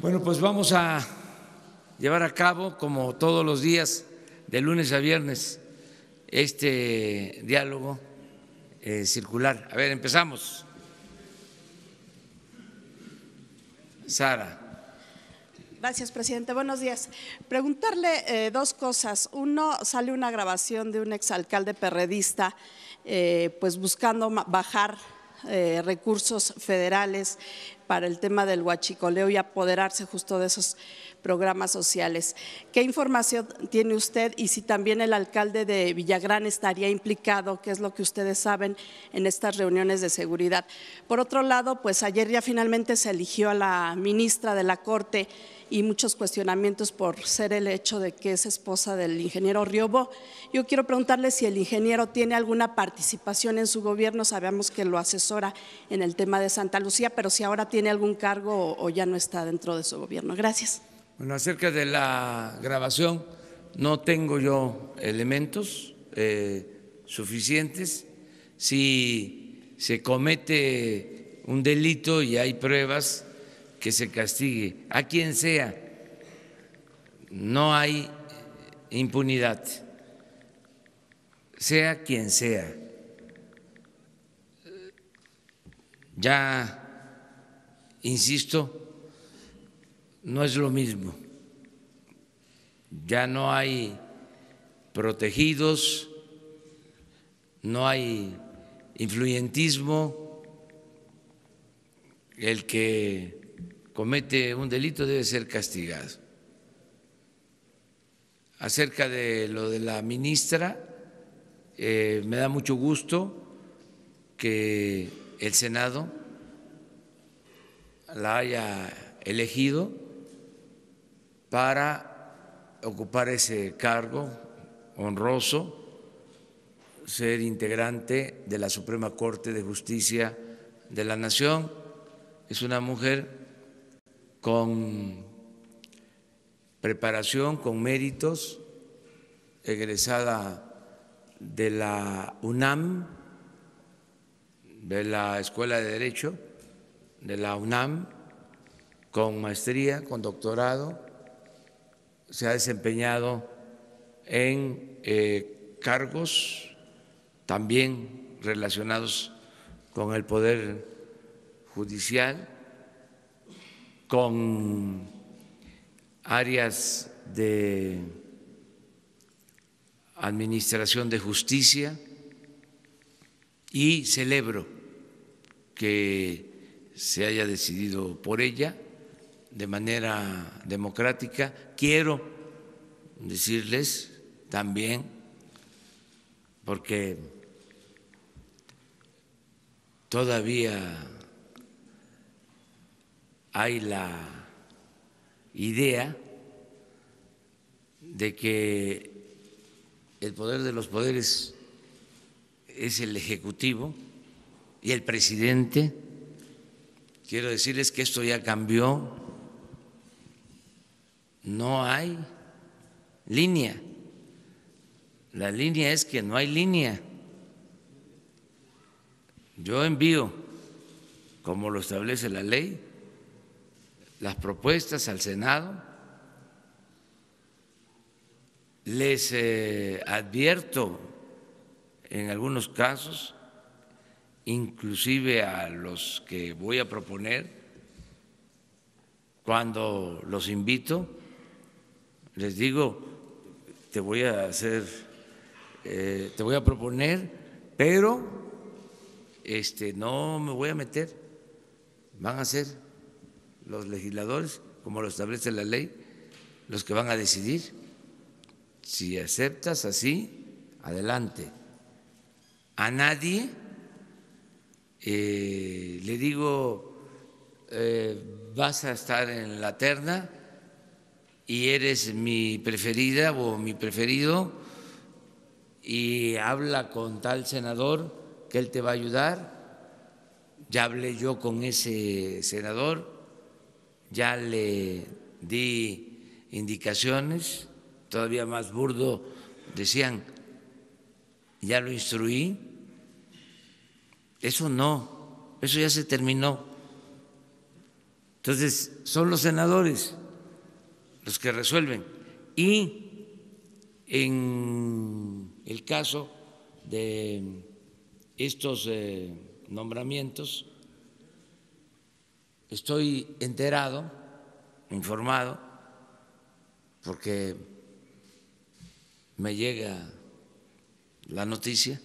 Bueno, pues vamos a llevar a cabo, como todos los días, de lunes a viernes, este diálogo circular. A ver, empezamos. Sara. Gracias, presidente. Buenos días. Preguntarle dos cosas. Uno, sale una grabación de un exalcalde perredista pues buscando bajar recursos federales para el tema del huachicoleo y apoderarse justo de esos programas sociales. ¿Qué información tiene usted y si también el alcalde de Villagrán estaría implicado, qué es lo que ustedes saben en estas reuniones de seguridad? Por otro lado, pues ayer ya finalmente se eligió a la ministra de la Corte y muchos cuestionamientos por ser el hecho de que es esposa del ingeniero Riobó. Yo quiero preguntarle si el ingeniero tiene alguna participación en su gobierno, sabemos que lo asesora en el tema de Santa Lucía, pero si ahora tiene algún cargo o ya no está dentro de su gobierno. Gracias. Bueno, acerca de la grabación, no tengo yo elementos suficientes. Si se comete un delito y hay pruebas, que se castigue a quien sea, no hay impunidad, sea quien sea. Ya, insisto, no es lo mismo, ya no hay protegidos, no hay influyentismo, el que comete un delito debe ser castigado. Acerca de lo de la ministra, me da mucho gusto que el Senado la haya elegido para ocupar ese cargo honroso, ser integrante de la Suprema Corte de Justicia de la Nación. Es una mujer con preparación, con méritos, egresada de la UNAM, de la Escuela de Derecho de la UNAM, con maestría, con doctorado, se ha desempeñado en cargos también relacionados con el Poder Judicial, con áreas de administración de justicia, y celebro que se haya decidido por ella de manera democrática. Quiero decirles también, porque todavía hay la idea de que el poder de los poderes es el Ejecutivo y el presidente. Quiero decirles que esto ya cambió, no hay línea, la línea es que no hay línea. Yo envío, como lo establece la ley, las propuestas al Senado, les advierto en algunos casos, inclusive a los que voy a proponer, cuando los invito, les digo, te voy a proponer, pero no me voy a meter, van a ser los legisladores, como lo establece la ley, los que van a decidir. Si aceptas así, adelante. A nadie le digo, vas a estar en la terna y eres mi preferida o mi preferido, y habla con tal senador que él te va a ayudar. Ya hablé yo con ese senador, ya le di indicaciones, todavía más burdo, decían, ya lo instruí. Eso no, eso ya se terminó. Entonces, son los senadores los que resuelven. Y en el caso de estos nombramientos, estoy enterado, informado, porque me llega la noticia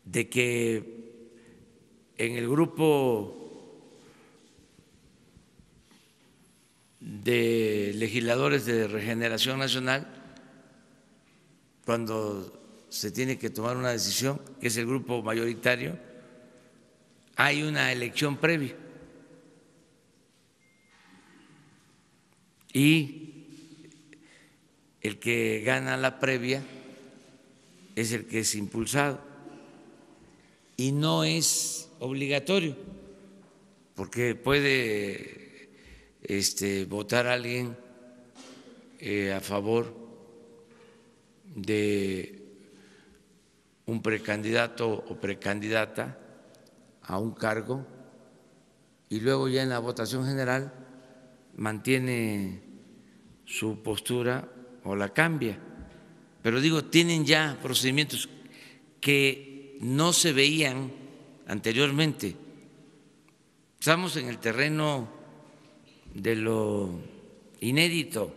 de que en el grupo de legisladores de Regeneración Nacional, cuando se tiene que tomar una decisión, que es el grupo mayoritario, hay una elección previa. Y el que gana la previa es el que es impulsado. Y no es obligatorio, porque puede votar a alguien a favor de un precandidato o precandidata a un cargo y luego ya en la votación general mantiene su postura o la cambia. Pero digo, tienen ya procedimientos que no se veían anteriormente. Estamos en el terreno de lo inédito,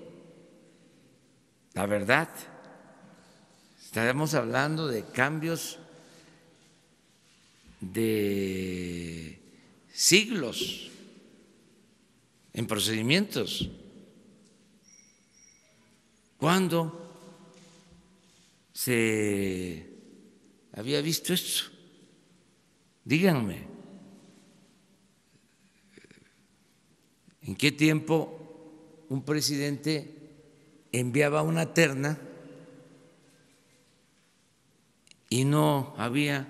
la verdad. Estaremos hablando de cambios de siglos en procedimientos. ¿Cuándo se había visto esto? Díganme, ¿en qué tiempo un presidente enviaba una terna y no había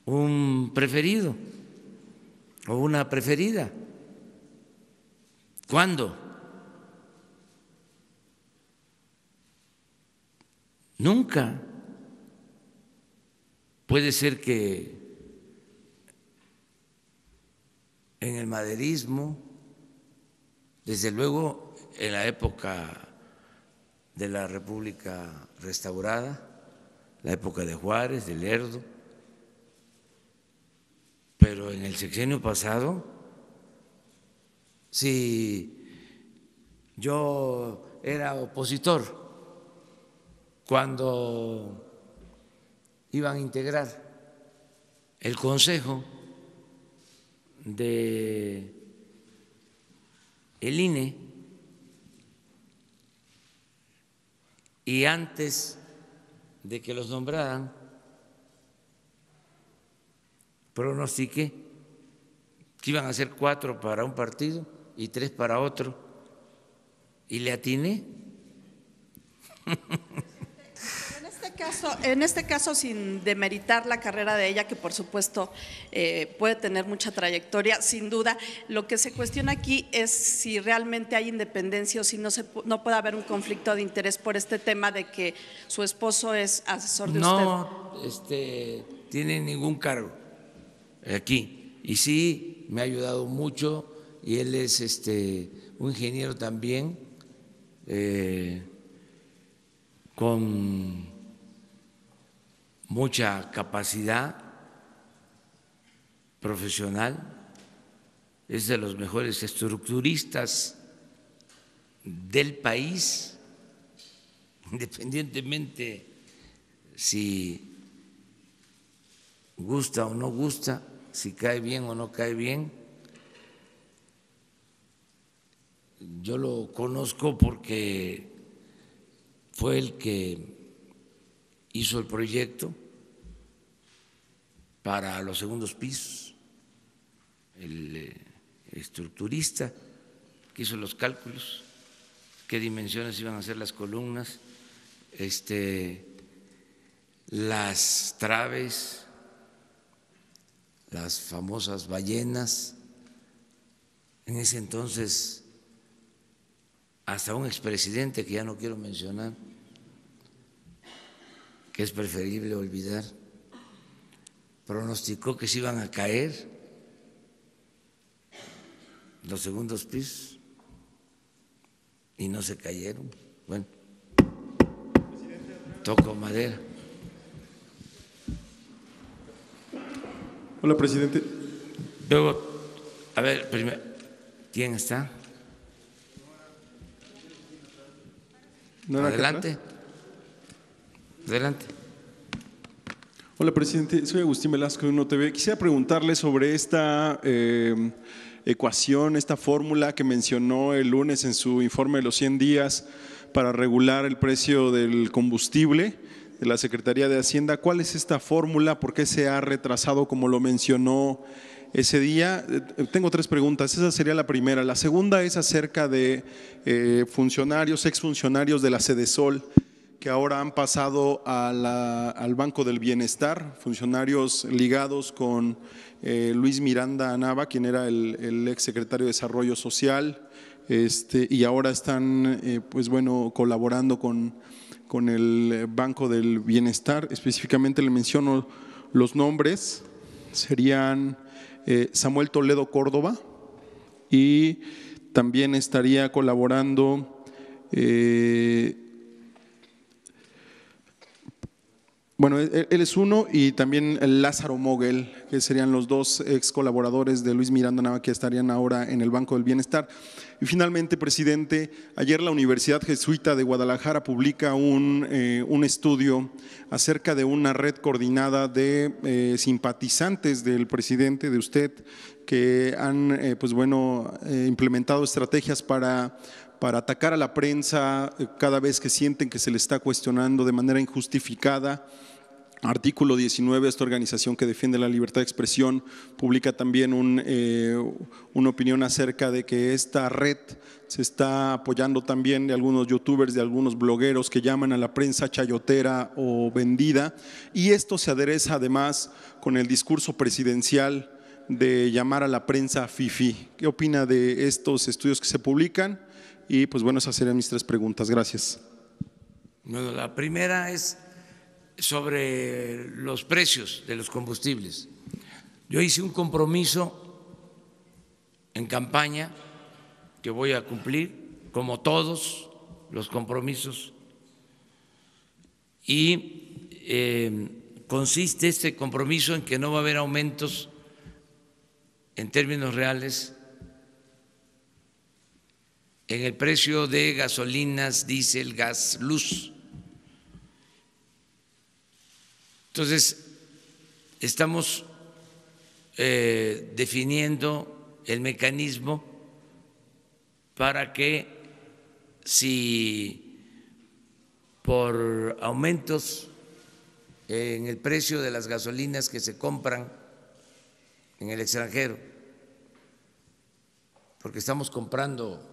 un preferido o una preferida? ¿Cuándo? Nunca. Puede ser que en el maderismo, desde luego en la época de la República restaurada, la época de Juárez, de Lerdo, pero en el sexenio pasado, si yo era opositor cuando iban a integrar el Consejo de el INE y antes de que los nombraran, pronostiqué que iban a ser 4 para un partido y 3 para otro, y le atiné. En este caso, sin demeritar la carrera de ella, que por supuesto puede tener mucha trayectoria, sin duda, lo que se cuestiona aquí es si realmente hay independencia o si no puede haber un conflicto de interés por este tema de que su esposo es asesor de usted. No tiene ningún cargo aquí, y sí me ha ayudado mucho, y él es un ingeniero también, con mucha capacidad profesional, es de los mejores estructuristas del país, independientemente si gusta o no gusta, si cae bien o no cae bien. Yo lo conozco porque fue el que hizo el proyecto para los segundos pisos, el estructurista que hizo los cálculos, qué dimensiones iban a ser las columnas, las traves, las famosas ballenas. En ese entonces, hasta un expresidente que ya no quiero mencionar, que es preferible olvidar, pronosticó que se iban a caer los segundos pisos y no se cayeron. Bueno, toco madera. Hola, presidente. Luego, a ver, primero, ¿quién está? ¿No era acá Adelante. atrás? Adelante. Hola, presidente. Soy Agustín Velasco de Uno TV. Quisiera preguntarle sobre esta ecuación, esta fórmula que mencionó el lunes en su informe de los 100 días para regular el precio del combustible de la Secretaría de Hacienda. ¿Cuál es esta fórmula? ¿Por qué se ha retrasado como lo mencionó ese día? Tengo tres preguntas. Esa sería la primera. La segunda es acerca de funcionarios, exfuncionarios de la Sedesol, que ahora han pasado al Banco del Bienestar, funcionarios ligados con Luis Miranda Nava, quien era el exsecretario de Desarrollo Social, y ahora están pues bueno, colaborando con el Banco del Bienestar. Específicamente le menciono los nombres, serían Samuel Toledo Córdoba, y también estaría colaborando bueno, él es uno, y también Lázaro Moguel, que serían los dos ex colaboradores de Luis Miranda Nava que estarían ahora en el Banco del Bienestar. Y finalmente, presidente, ayer la Universidad Jesuita de Guadalajara publica un estudio acerca de una red coordinada de simpatizantes del presidente, de usted, que han pues bueno, implementado estrategias para atacar a la prensa cada vez que sienten que se le está cuestionando de manera injustificada. Artículo 19, esta organización que defiende la libertad de expresión, publica también una opinión acerca de que esta red se está apoyando también de algunos youtubers, de algunos blogueros que llaman a la prensa chayotera o vendida, y esto se adereza además con el discurso presidencial de llamar a la prensa fifí. ¿Qué opina de estos estudios que se publican? Y pues bueno, esas serían mis tres preguntas. Gracias. Bueno, la primera es sobre los precios de los combustibles. Yo hice un compromiso en campaña que voy a cumplir, como todos los compromisos, y consiste este compromiso en que no va a haber aumentos en términos reales en el precio de gasolinas, diésel, gas, luz. Entonces, estamos definiendo el mecanismo para que si por aumentos en el precio de las gasolinas que se compran en el extranjero, porque estamos comprando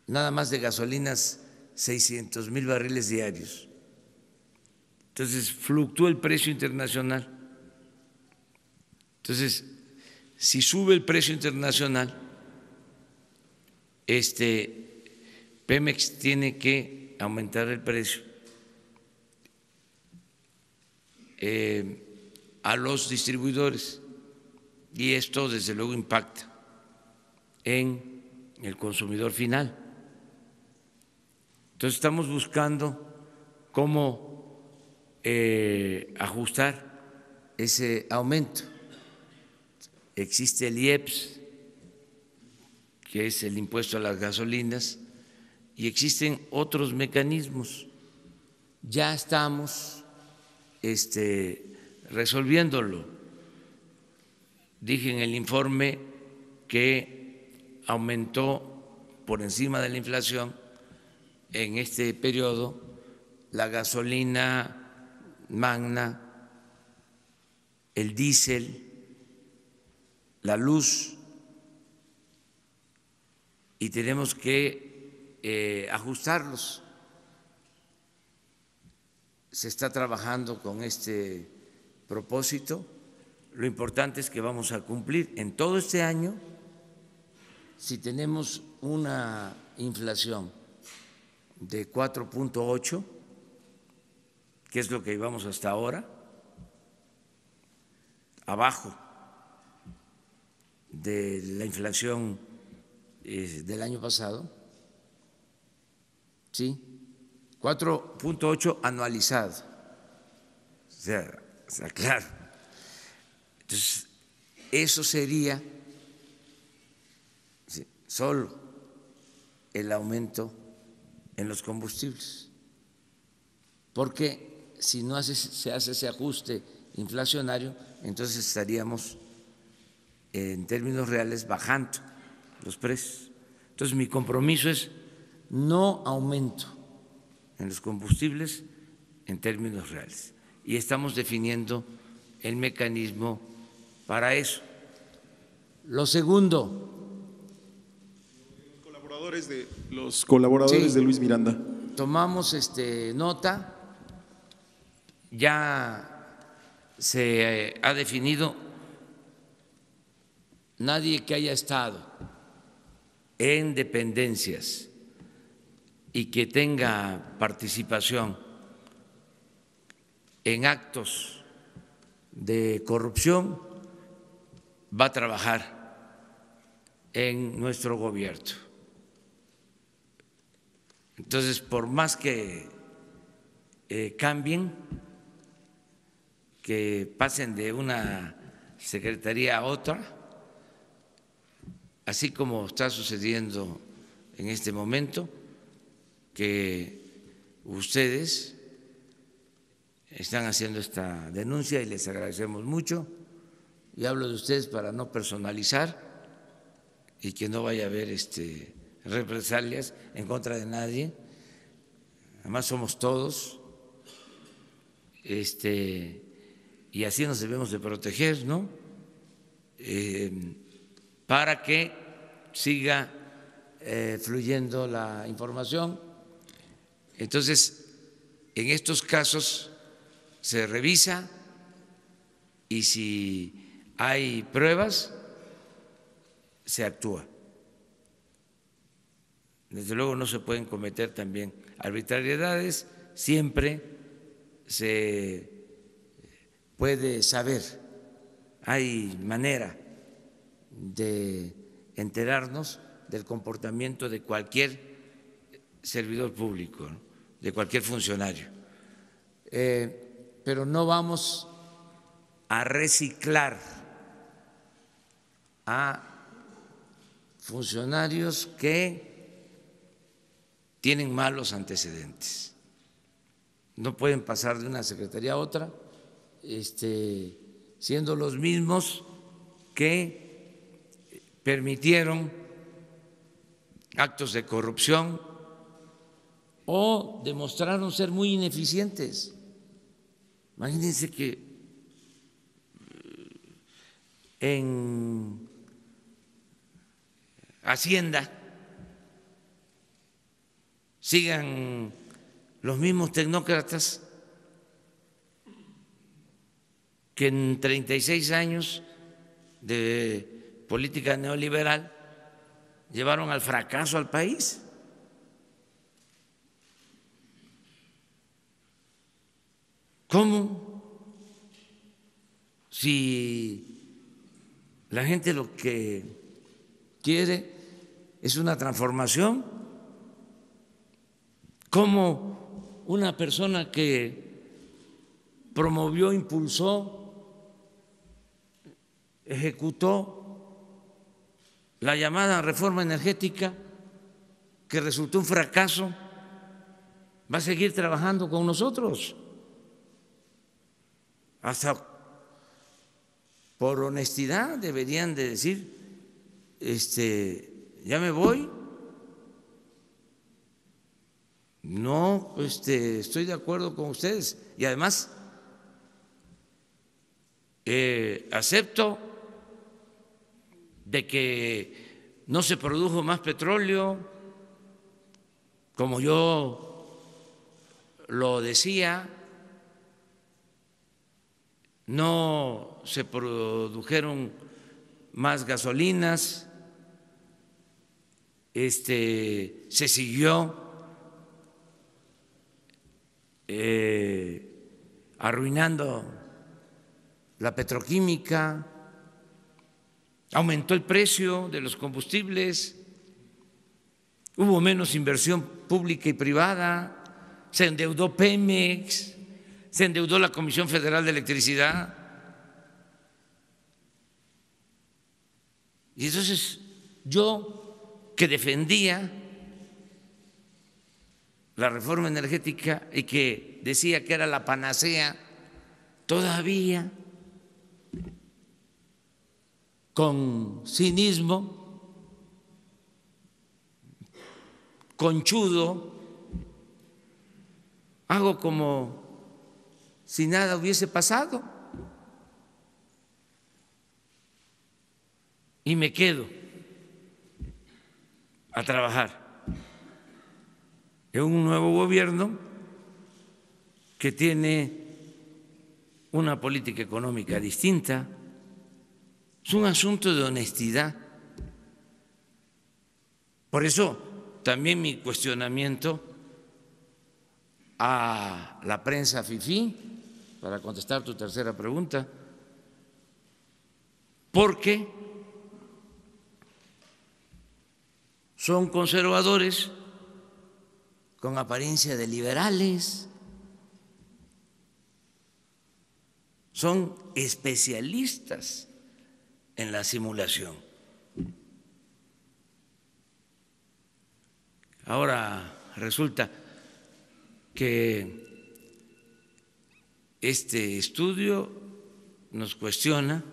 nada más de gasolinas 600,000 barriles diarios. Entonces fluctúa el precio internacional. Entonces, si sube el precio internacional, Pemex tiene que aumentar el precio a los distribuidores, y esto desde luego impacta en el consumidor final. Entonces estamos buscando cómo ajustar ese aumento. Existe el IEPS, que es el impuesto a las gasolinas, y existen otros mecanismos. Ya estamos resolviéndolo. Dije en el informe que aumentó por encima de la inflación en este periodo la gasolina magna, el diésel, la luz, y tenemos que ajustarlos. Se está trabajando con este propósito. Lo importante es que vamos a cumplir en todo este año. Si tenemos una inflación de 4.8, que es lo que llevamos hasta ahora, abajo de la inflación del año pasado, ¿sí? 4.8 anualizado, o sea, claro. Entonces, eso sería solo el aumento en los combustibles, porque si no se hace ese ajuste inflacionario, entonces estaríamos en términos reales bajando los precios. Entonces mi compromiso es no aumento en los combustibles en términos reales y estamos definiendo el mecanismo para eso. Lo segundo, los colaboradores sí, de Luis Miranda. Tomamos nota, ya se ha definido, nadie que haya estado en dependencias y que tenga participación en actos de corrupción va a trabajar en nuestro gobierno. Entonces, por más que cambien, que pasen de una secretaría a otra, así como está sucediendo en este momento, que ustedes están haciendo esta denuncia y les agradecemos mucho, y hablo de ustedes para no personalizar y que no vaya a haber represalias en contra de nadie, además somos todos, y así nos debemos de proteger, ¿no? Para que siga fluyendo la información. Entonces, en estos casos se revisa y si hay pruebas, se actúa. Desde luego no se pueden cometer también arbitrariedades, siempre se puede saber, hay manera de enterarnos del comportamiento de cualquier servidor público, ¿no?, de cualquier funcionario. Pero no vamos a reciclar a funcionarios que tienen malos antecedentes. No pueden pasar de una secretaría a otra siendo los mismos que permitieron actos de corrupción o demostraron ser muy ineficientes. Imagínense que en Hacienda sigan los mismos tecnócratas que en 36 años de política neoliberal llevaron al fracaso al país. ¿Cómo? Si la gente lo que quiere es una transformación, ¿cómo una persona que promovió, impulsó, ejecutó la llamada reforma energética, que resultó un fracaso, va a seguir trabajando con nosotros? Hasta por honestidad deberían de decir, ya me voy, no estoy de acuerdo con ustedes y además acepto de que no se produjo más petróleo como yo lo decía, no se produjeron más gasolinas, se siguió arruinando la petroquímica, aumentó el precio de los combustibles, hubo menos inversión pública y privada, se endeudó Pemex, se endeudó la Comisión Federal de Electricidad. Y entonces yo, que defendía la reforma energética y que decía que era la panacea, todavía con cinismo, conchudo, hago como si nada hubiese pasado y me quedo a trabajar en un nuevo gobierno que tiene una política económica distinta. Es un asunto de honestidad. Por eso también mi cuestionamiento a la prensa fifí, para contestar tu tercera pregunta, porque son conservadores con apariencia de liberales, son especialistas en la simulación. Ahora resulta que este estudio nos cuestiona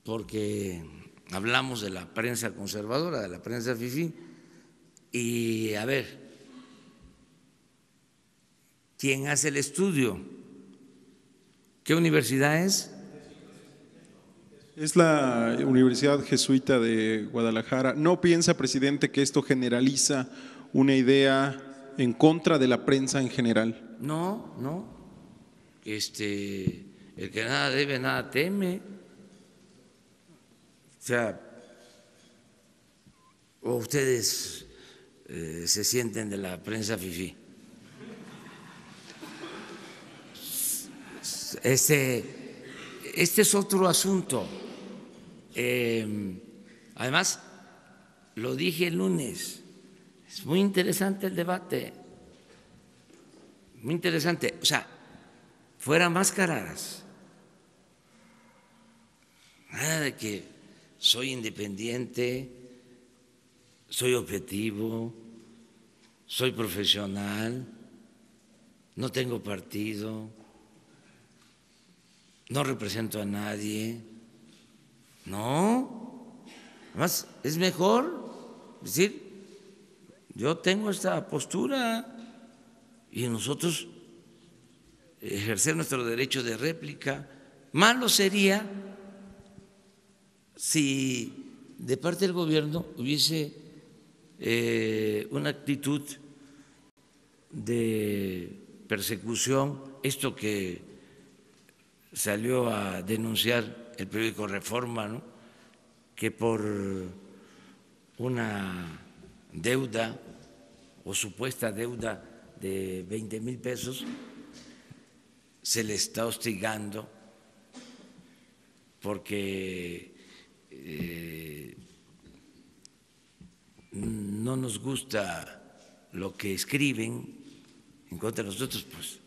porque hablamos de la prensa conservadora, de la prensa fifí, y a ver, ¿quién hace el estudio? ¿Qué universidad es? Es la Universidad Jesuita de Guadalajara. ¿No piensa, presidente, que esto generaliza una idea en contra de la prensa en general? No, no. El que nada debe, nada teme. O sea, o ustedes se sienten de la prensa fifí. Este es otro asunto. Además, lo dije el lunes, es muy interesante el debate, muy interesante. O sea, fuera máscaras, nada de que soy independiente, soy objetivo, soy profesional, no tengo partido, no represento a nadie. No, además es mejor decir, yo tengo esta postura y nosotros ejercer nuestro derecho de réplica. Malo sería si de parte del gobierno hubiese una actitud de persecución, esto que salió a denunciar el periódico Reforma, ¿no?, que por una deuda o supuesta deuda de 20,000 pesos se le está hostigando porque no nos gusta lo que escriben en contra de nosotros, pues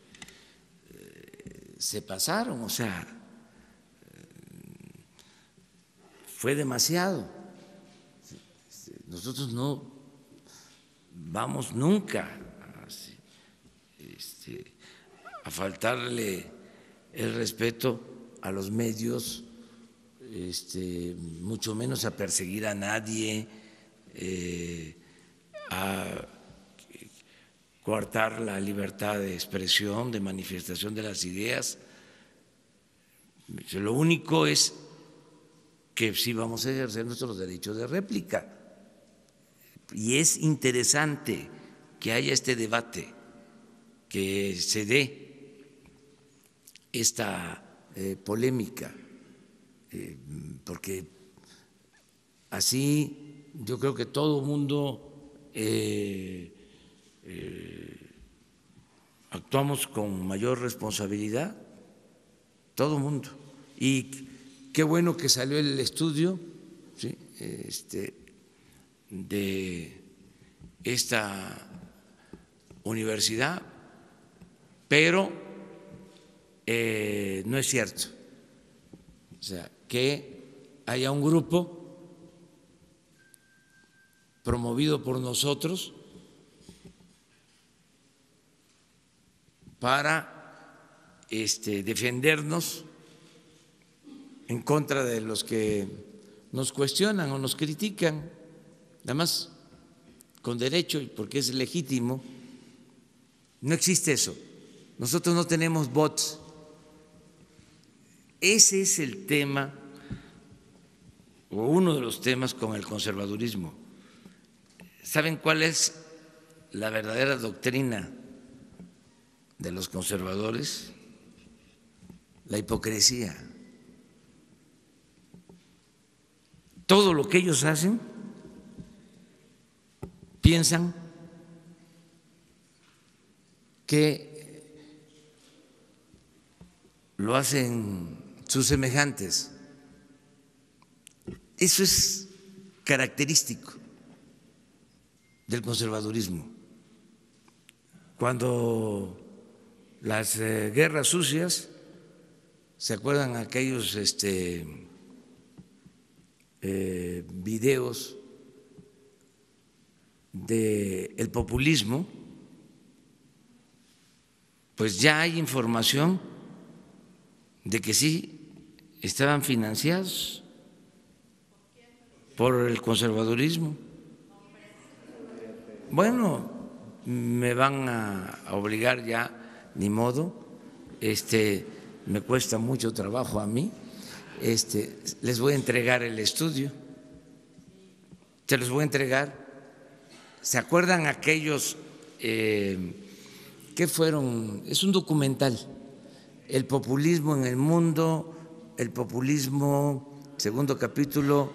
se pasaron, o sea, fue demasiado. Nosotros no vamos nunca a faltarle el respeto a los medios, mucho menos a perseguir a nadie, a coartar la libertad de expresión, de manifestación de las ideas. Lo único es que sí vamos a ejercer nuestros derechos de réplica. Y es interesante que haya este debate, que se dé esta polémica, porque así yo creo que todo el mundo actuamos con mayor responsabilidad, todo el mundo. Y qué bueno que salió el estudio, ¿sí? De esta universidad, pero no es cierto, o sea, que haya un grupo promovido por nosotros para defendernos en contra de los que nos cuestionan o nos critican, además con derecho y porque es legítimo. No existe eso. Nosotros no tenemos bots. Ese es el tema o uno de los temas con el conservadurismo. ¿Saben cuál es la verdadera doctrina de los conservadores? La hipocresía. Todo lo que ellos hacen, piensan que lo hacen sus semejantes. Eso es característico del conservadurismo. Cuando las guerras sucias, ¿se acuerdan aquellos videos del populismo? Pues ya hay información de que sí estaban financiados por el conservadurismo. Bueno, me van a obligar ya, ni modo, me cuesta mucho trabajo a mí, les voy a entregar el estudio, se los voy a entregar. ¿Se acuerdan aquellos que fueron? Es un documental, El populismo en el mundo, el populismo, segundo capítulo,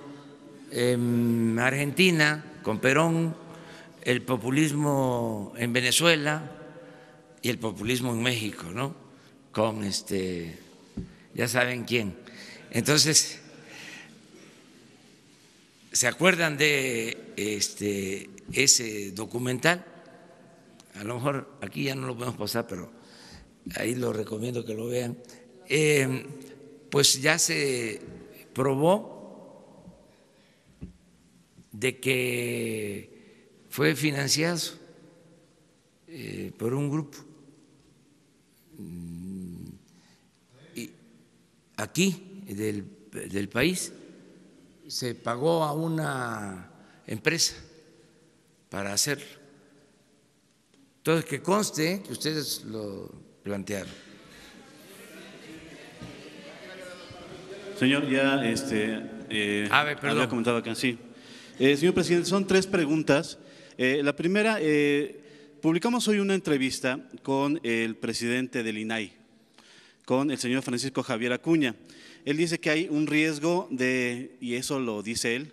Argentina con Perón, el populismo en Venezuela y el populismo en México, ¿no? Con ya saben quién. Entonces, ¿se acuerdan de ese documental? A lo mejor aquí ya no lo podemos pasar, pero ahí lo recomiendo que lo vean. Pues ya se probó de que fue financiado por un grupo y aquí del país. Se pagó a una empresa para hacerlo. Entonces, que conste que ustedes lo plantearon. Señor, ya perdón. había comentado acá, sí. Señor presidente, son 3 preguntas. La primera, publicamos hoy una entrevista con el presidente del INAI, con el señor Francisco Javier Acuña. Él dice que hay un riesgo de, y eso lo dice él,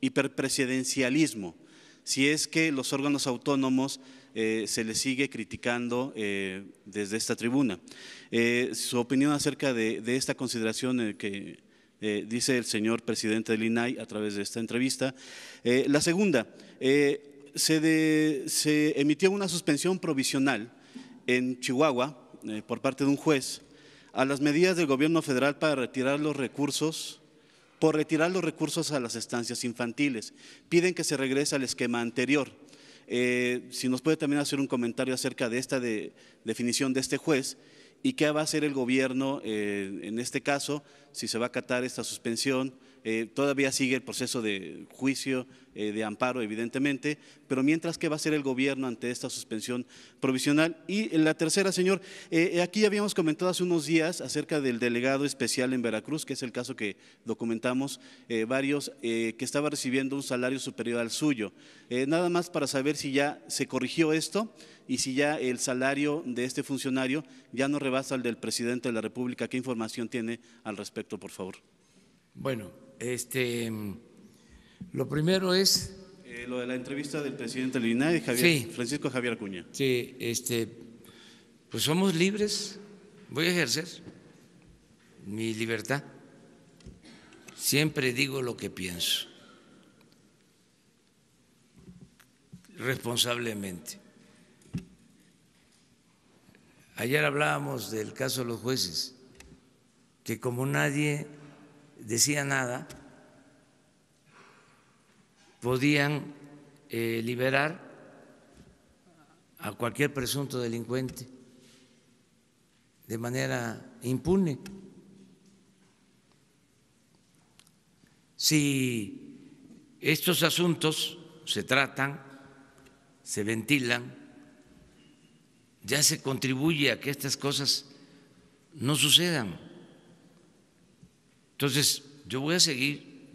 hiperpresidencialismo, si es que los órganos autónomos se les sigue criticando desde esta tribuna. Su opinión acerca de esta consideración que dice el señor presidente del INAI a través de esta entrevista. La segunda, se emitió una suspensión provisional en Chihuahua por parte de un juez a las medidas del gobierno federal para retirar los recursos, a las estancias infantiles. Piden que se regrese al esquema anterior. Si nos puede también hacer un comentario acerca de esta definición de este juez y qué va a hacer el gobierno en este caso, si se va a acatar esta suspensión. Todavía sigue el proceso de juicio, de amparo, evidentemente, pero mientras, ¿qué va a hacer el gobierno ante esta suspensión provisional? Y la tercera, señor, aquí habíamos comentado hace unos días acerca del delegado especial en Veracruz, que es el caso que documentamos varios, que estaba recibiendo un salario superior al suyo. Nada más para saber si ya se corrigió esto y si ya el salario de este funcionario ya no rebasa el del presidente de la República. ¿Qué información tiene al respecto, por favor? Bueno, lo primero es… lo de la entrevista del presidente del INAI, Sí. Francisco Javier Acuña. Sí, pues somos libres, voy a ejercer mi libertad siempre digo lo que pienso, responsablemente. Ayer hablábamos del caso de los jueces, que como nadie decía nada, podían liberar a cualquier presunto delincuente de manera impune. Si estos asuntos se tratan, se ventilan, ya se contribuye a que estas cosas no sucedan. Entonces, yo voy a seguir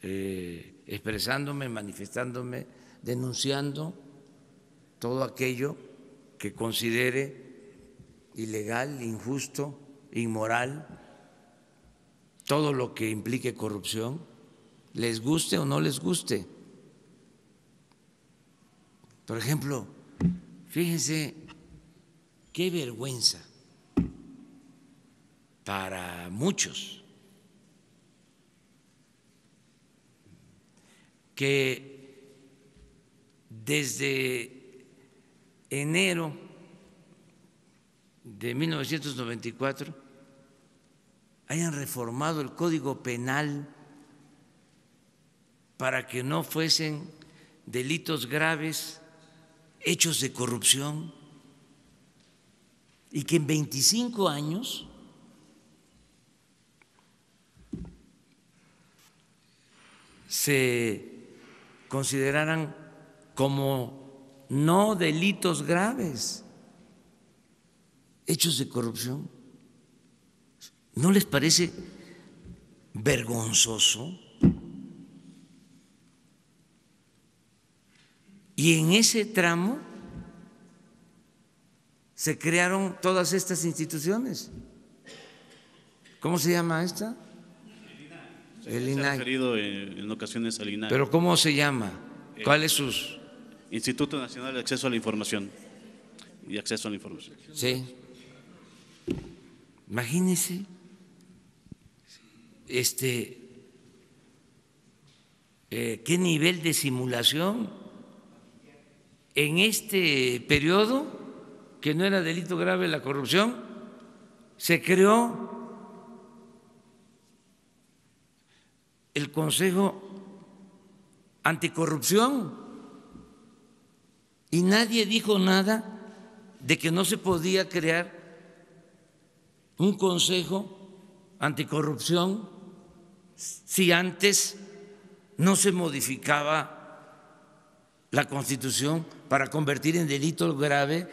expresándome, manifestándome, denunciando todo aquello que considere ilegal, injusto, inmoral, todo lo que implique corrupción, les guste o no les guste. Por ejemplo, fíjense qué vergüenza para muchos que desde enero de 1994 hayan reformado el Código Penal para que no fuesen delitos graves hechos de corrupción y que en 25 años se consideraran como no delitos graves hechos de corrupción. ¿No les parece vergonzoso? Y en ese tramo se crearon todas estas instituciones. ¿Cómo se llama esta? El INAI. Se ha referido en ocasiones al INAI. ¿Pero cómo se llama? ¿Cuáles sus? Instituto Nacional de Acceso a la Información y Acceso a la Información. Sí. Imagínense, qué nivel de simulación en este periodo, que no era delito grave la corrupción, se creó el Consejo Anticorrupción y nadie dijo nada de que no se podía crear un Consejo Anticorrupción si antes no se modificaba la Constitución para convertir en delito grave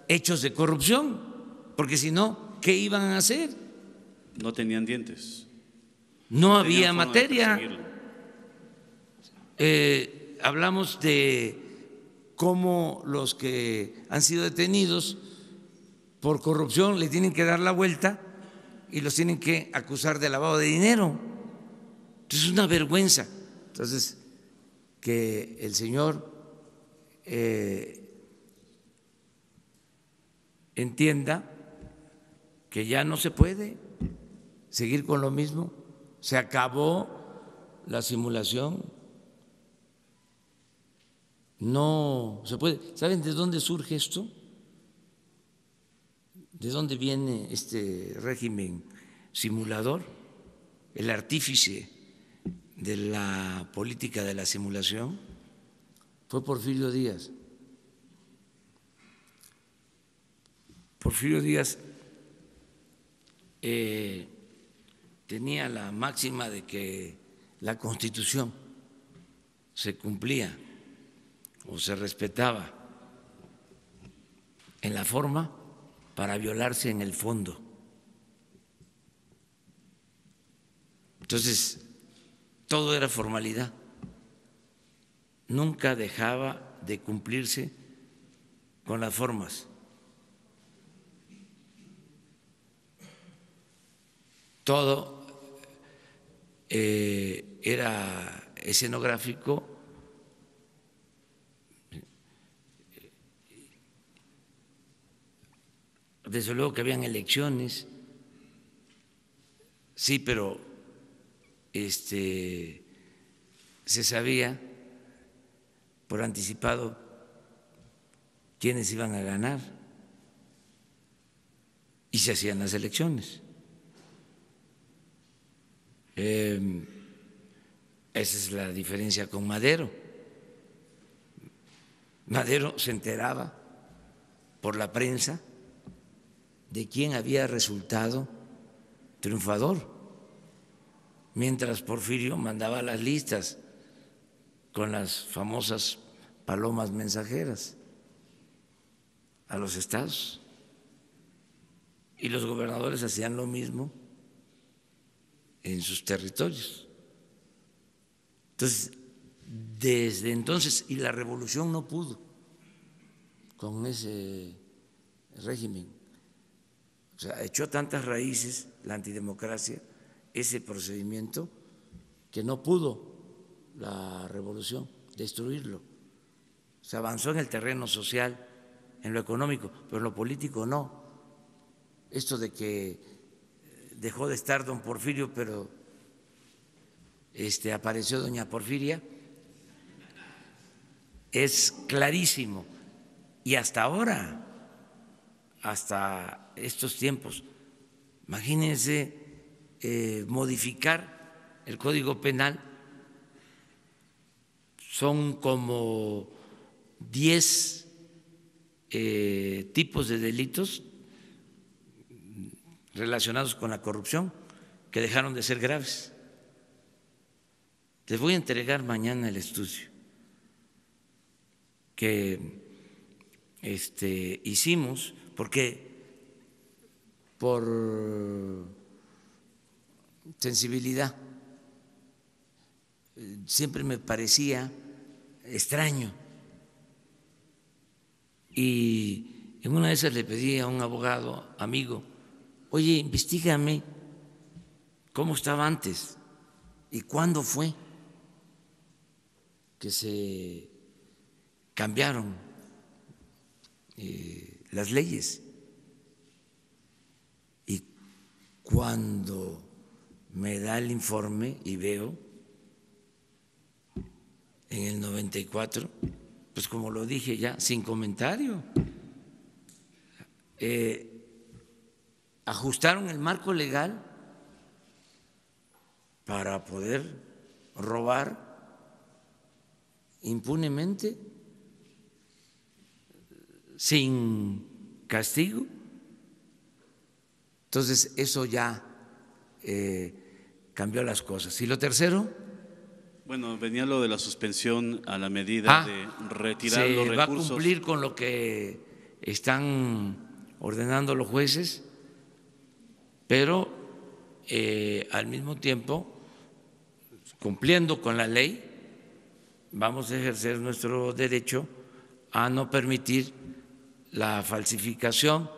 hechos de corrupción, porque si no, ¿qué iban a hacer? No tenían dientes. No había Tenían forma de materia. perseguirlo. Hablamos de cómo los que han sido detenidos por corrupción le tienen que dar la vuelta y los tienen que acusar de lavado de dinero. Entonces es una vergüenza. Entonces, que el señor entienda que ya no se puede seguir con lo mismo, se acabó la simulación, no se puede. ¿Saben de dónde surge esto? ¿De dónde viene este régimen simulador? El artífice de la política de la simulación fue Porfirio Díaz. Porfirio Díaz tenía la máxima de que la Constitución se cumplía o se respetaba en la forma para violarse en el fondo. Entonces, todo era formalidad. Nunca dejaba de cumplirse con las formas. Todo era escenográfico, desde luego que habían elecciones, sí, pero se sabía por anticipado quiénes iban a ganar y se hacían las elecciones. Esa es la diferencia con Madero. Madero se enteraba por la prensa de quién había resultado triunfador, mientras Porfirio mandaba las listas con las famosas palomas mensajeras a los estados, y los gobernadores hacían lo mismo en sus territorios. Entonces, desde entonces, y la revolución no pudo con ese régimen, o sea, echó tantas raíces la antidemocracia, ese procedimiento, que no pudo la revolución destruirlo. Se avanzó en el terreno social, en lo económico, pero en lo político no. Esto de que dejó de estar don Porfirio, pero apareció doña Porfiria, es clarísimo. Y hasta ahora, hasta estos tiempos, imagínense modificar el Código Penal, son como 10 tipos de delitos relacionados con la corrupción que dejaron de ser graves. Les voy a entregar mañana el estudio que hicimos, porque por sensibilidad siempre me parecía extraño, y en una de esas le pedí a un abogado amigo: oye, investígame cómo estaba antes y cuándo fue que se cambiaron las leyes. Y cuando me da el informe y veo en el 94, pues como lo dije ya, sin comentario, ajustaron el marco legal para poder robar impunemente, sin castigo. Entonces eso ya cambió las cosas. ¿Y lo tercero? Bueno, venía lo de la suspensión a la medida de retirar los recursos. Se va a cumplir con lo que están ordenando los jueces, pero al mismo tiempo, cumpliendo con la ley, vamos a ejercer nuestro derecho a no permitir la falsificación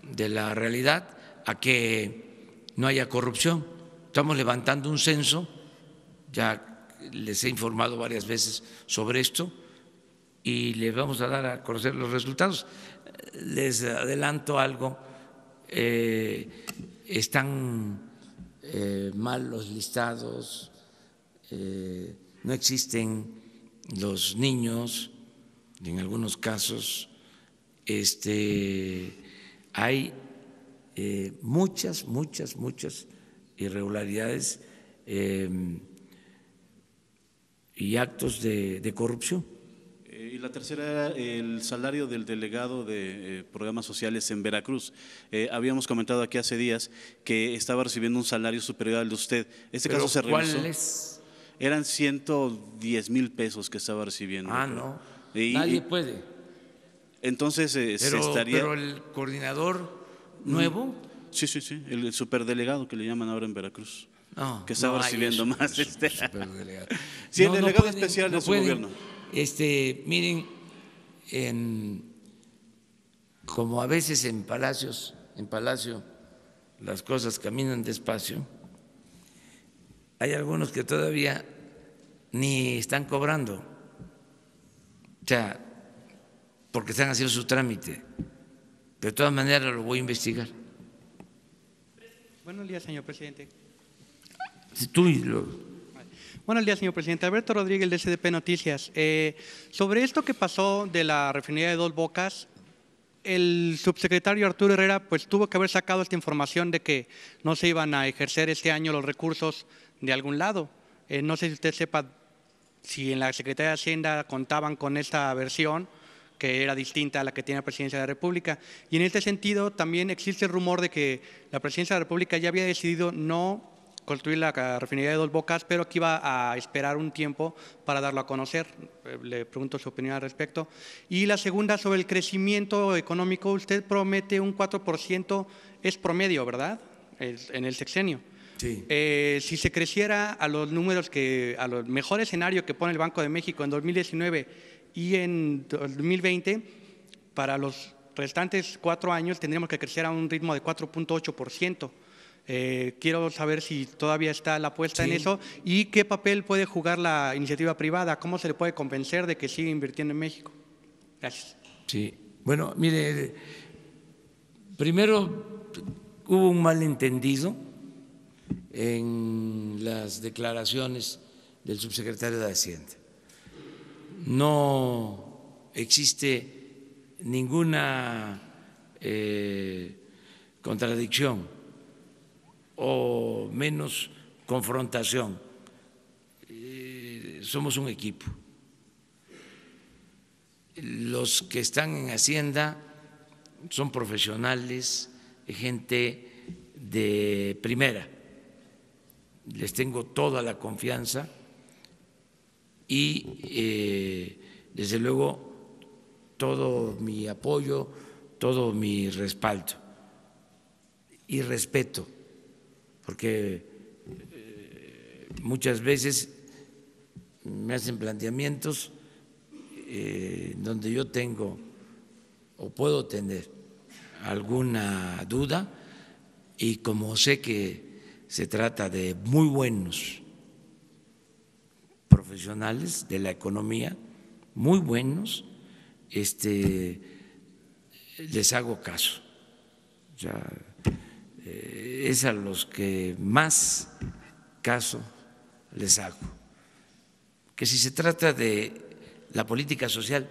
de la realidad, a que no haya corrupción. Estamos levantando un censo, ya les he informado varias veces sobre esto, y les vamos a dar a conocer los resultados. Les adelanto algo: están mal los listados, no existen los niños, en algunos casos hay muchas irregularidades y actos de corrupción. Y la tercera era el salario del delegado de programas sociales en Veracruz. Habíamos comentado aquí hace días que estaba recibiendo un salario superior al de usted. ¿Este caso se revisó? ¿Cuál es? Eran 110,000 pesos que estaba recibiendo. No, nadie puede. Entonces se estaría… Pero el coordinador nuevo… Sí, el superdelegado que le llaman ahora en Veracruz. No, que estaba recibiendo más. Superdelegado. Sí, el delegado especial de su gobierno. Miren, como a veces en Palacio las cosas caminan despacio, hay algunos que todavía ni están cobrando, o sea, porque están haciendo su trámite. De todas maneras lo voy a investigar. Buenos días, señor presidente. Buenos días, señor presidente. Alberto Rodríguez, de SDP Noticias. Sobre esto que pasó de la refinería de Dos Bocas, el subsecretario Arturo Herrera pues tuvo que haber sacado esta información de que no se iban a ejercer este año los recursos de algún lado. No sé si usted sepa si en la Secretaría de Hacienda contaban con esta versión, que era distinta a la que tiene la Presidencia de la República. Y en este sentido también existe el rumor de que la Presidencia de la República ya había decidido no construir la refinería de Dos Bocas, pero que iba a esperar un tiempo para darlo a conocer. Le pregunto su opinión al respecto. Y la segunda, sobre el crecimiento económico, usted promete un 4%, es promedio, ¿verdad?, en el sexenio. Sí. Si se creciera a los números a los mejor escenario que pone el Banco de México en 2019 y en 2020, para los restantes 4 años tendríamos que crecer a un ritmo de 4.8%. Quiero saber si todavía está la apuesta en eso y qué papel puede jugar la iniciativa privada, cómo se le puede convencer de que siga invirtiendo en México. Gracias. Sí, bueno, mire, primero hubo un malentendido en las declaraciones del subsecretario de Hacienda. No existe ninguna contradicción o menos confrontación. Somos un equipo. Los que están en Hacienda son profesionales, gente de primera. Les tengo toda la confianza y desde luego todo mi apoyo, todo mi respaldo y respeto, porque muchas veces me hacen planteamientos donde yo tengo o puedo tener alguna duda, y como sé que se trata de muy buenos profesionales de la economía, muy buenos, les hago caso. O sea, es a los que más caso les hago. Que si se trata de la política social,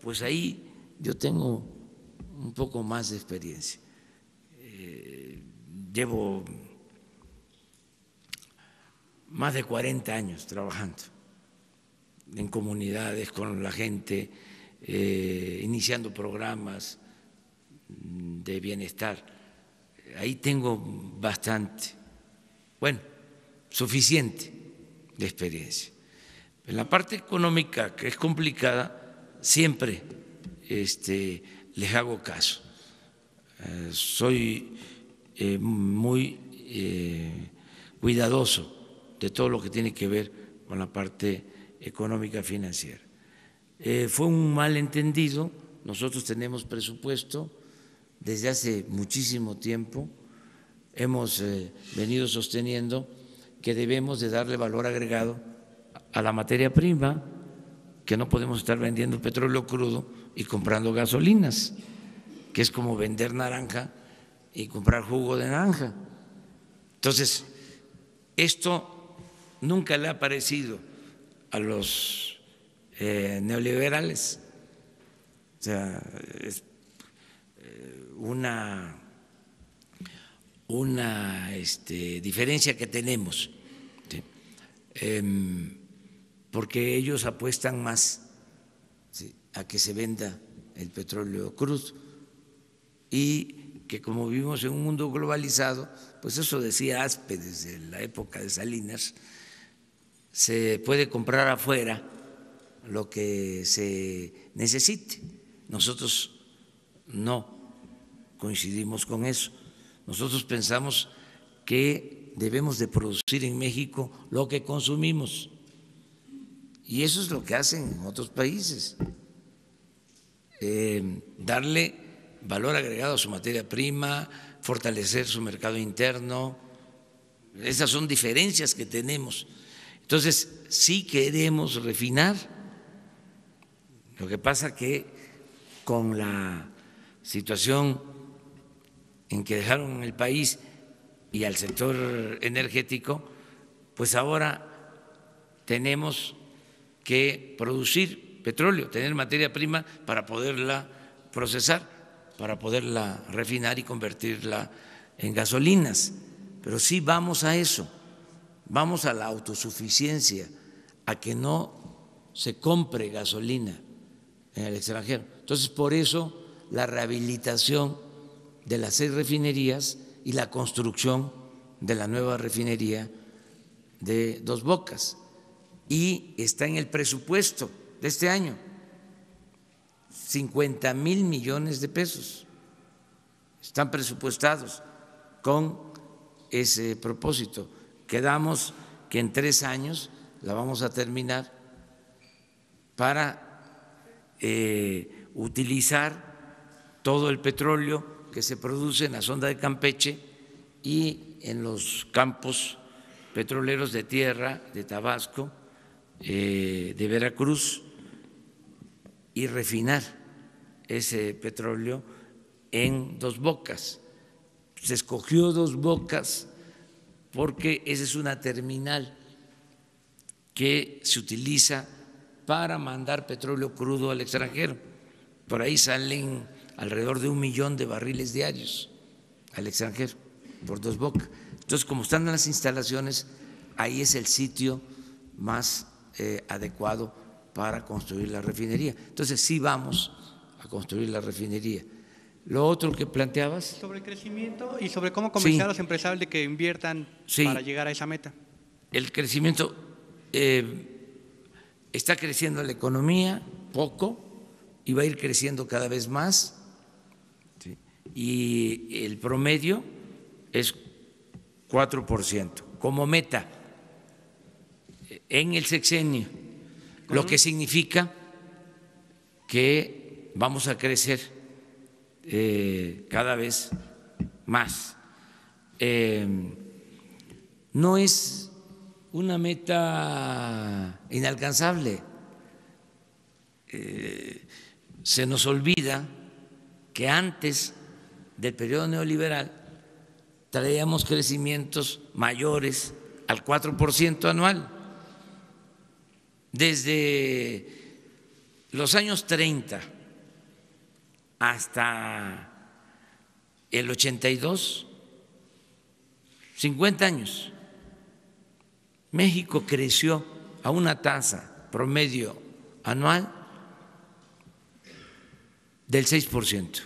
pues ahí yo tengo un poco más de experiencia. Llevo más de 40 años trabajando en comunidades con la gente, iniciando programas de bienestar. Ahí tengo bastante, bueno, suficiente de experiencia. En la parte económica, que es complicada, siempre les hago caso. Soy muy cuidadoso de todo lo que tiene que ver con la parte económica financiera. Fue un malentendido. Nosotros tenemos presupuesto desde hace muchísimo tiempo. Hemos venido sosteniendo que debemos de darle valor agregado a la materia prima, que no podemos estar vendiendo petróleo crudo y comprando gasolinas, que es como vender naranja y comprar jugo de naranja. Entonces, esto nunca le ha parecido a los neoliberales. O sea, es una diferencia que tenemos, ¿sí? Porque ellos apuestan más, ¿sí?, a que se venda el petróleo crudo, y que como vivimos en un mundo globalizado, pues eso decía Aspe desde la época de Salinas, se puede comprar afuera lo que se necesite. Nosotros no coincidimos con eso. Nosotros pensamos que debemos de producir en México lo que consumimos, y eso es lo que hacen en otros países, darle valor agregado a su materia prima, fortalecer su mercado interno. Esas son diferencias que tenemos. Entonces, sí queremos refinar. Lo que pasa que con la situación en que dejaron el país y al sector energético, pues ahora tenemos que producir petróleo, tener materia prima para poderla procesar, para poderla refinar y convertirla en gasolinas. Pero sí vamos a eso, vamos a la autosuficiencia, a que no se compre gasolina en el extranjero. Entonces, por eso la rehabilitación de las 6 refinerías y la construcción de la nueva refinería de Dos Bocas. Y está en el presupuesto de este año, 50,000 millones de pesos están presupuestados con ese propósito. Quedamos que en 3 años la vamos a terminar para utilizar todo el petróleo que se produce en la sonda de Campeche y en los campos petroleros de tierra de Tabasco, de Veracruz, y refinar ese petróleo en Dos Bocas. Se escogió Dos Bocas porque esa es una terminal que se utiliza para mandar petróleo crudo al extranjero. Por ahí salen alrededor de 1 millón de barriles diarios al extranjero por Dos Bocas. Entonces, como están las instalaciones, ahí es el sitio más adecuado para construir la refinería. Entonces, sí vamos a construir la refinería. Lo otro que planteabas. Sobre el crecimiento y sobre cómo convencer a los empresarios de que inviertan para llegar a esa meta. El crecimiento, está creciendo la economía poco y va a ir creciendo cada vez más, ¿sí? Y el promedio es 4% como meta en el sexenio, lo que significa que vamos a crecer cada vez más. No es una meta inalcanzable. Se nos olvida que antes del periodo neoliberal traíamos crecimientos mayores al 4% anual. Desde los años 30 hasta el 82, 50 años, México creció a una tasa promedio anual del 6%.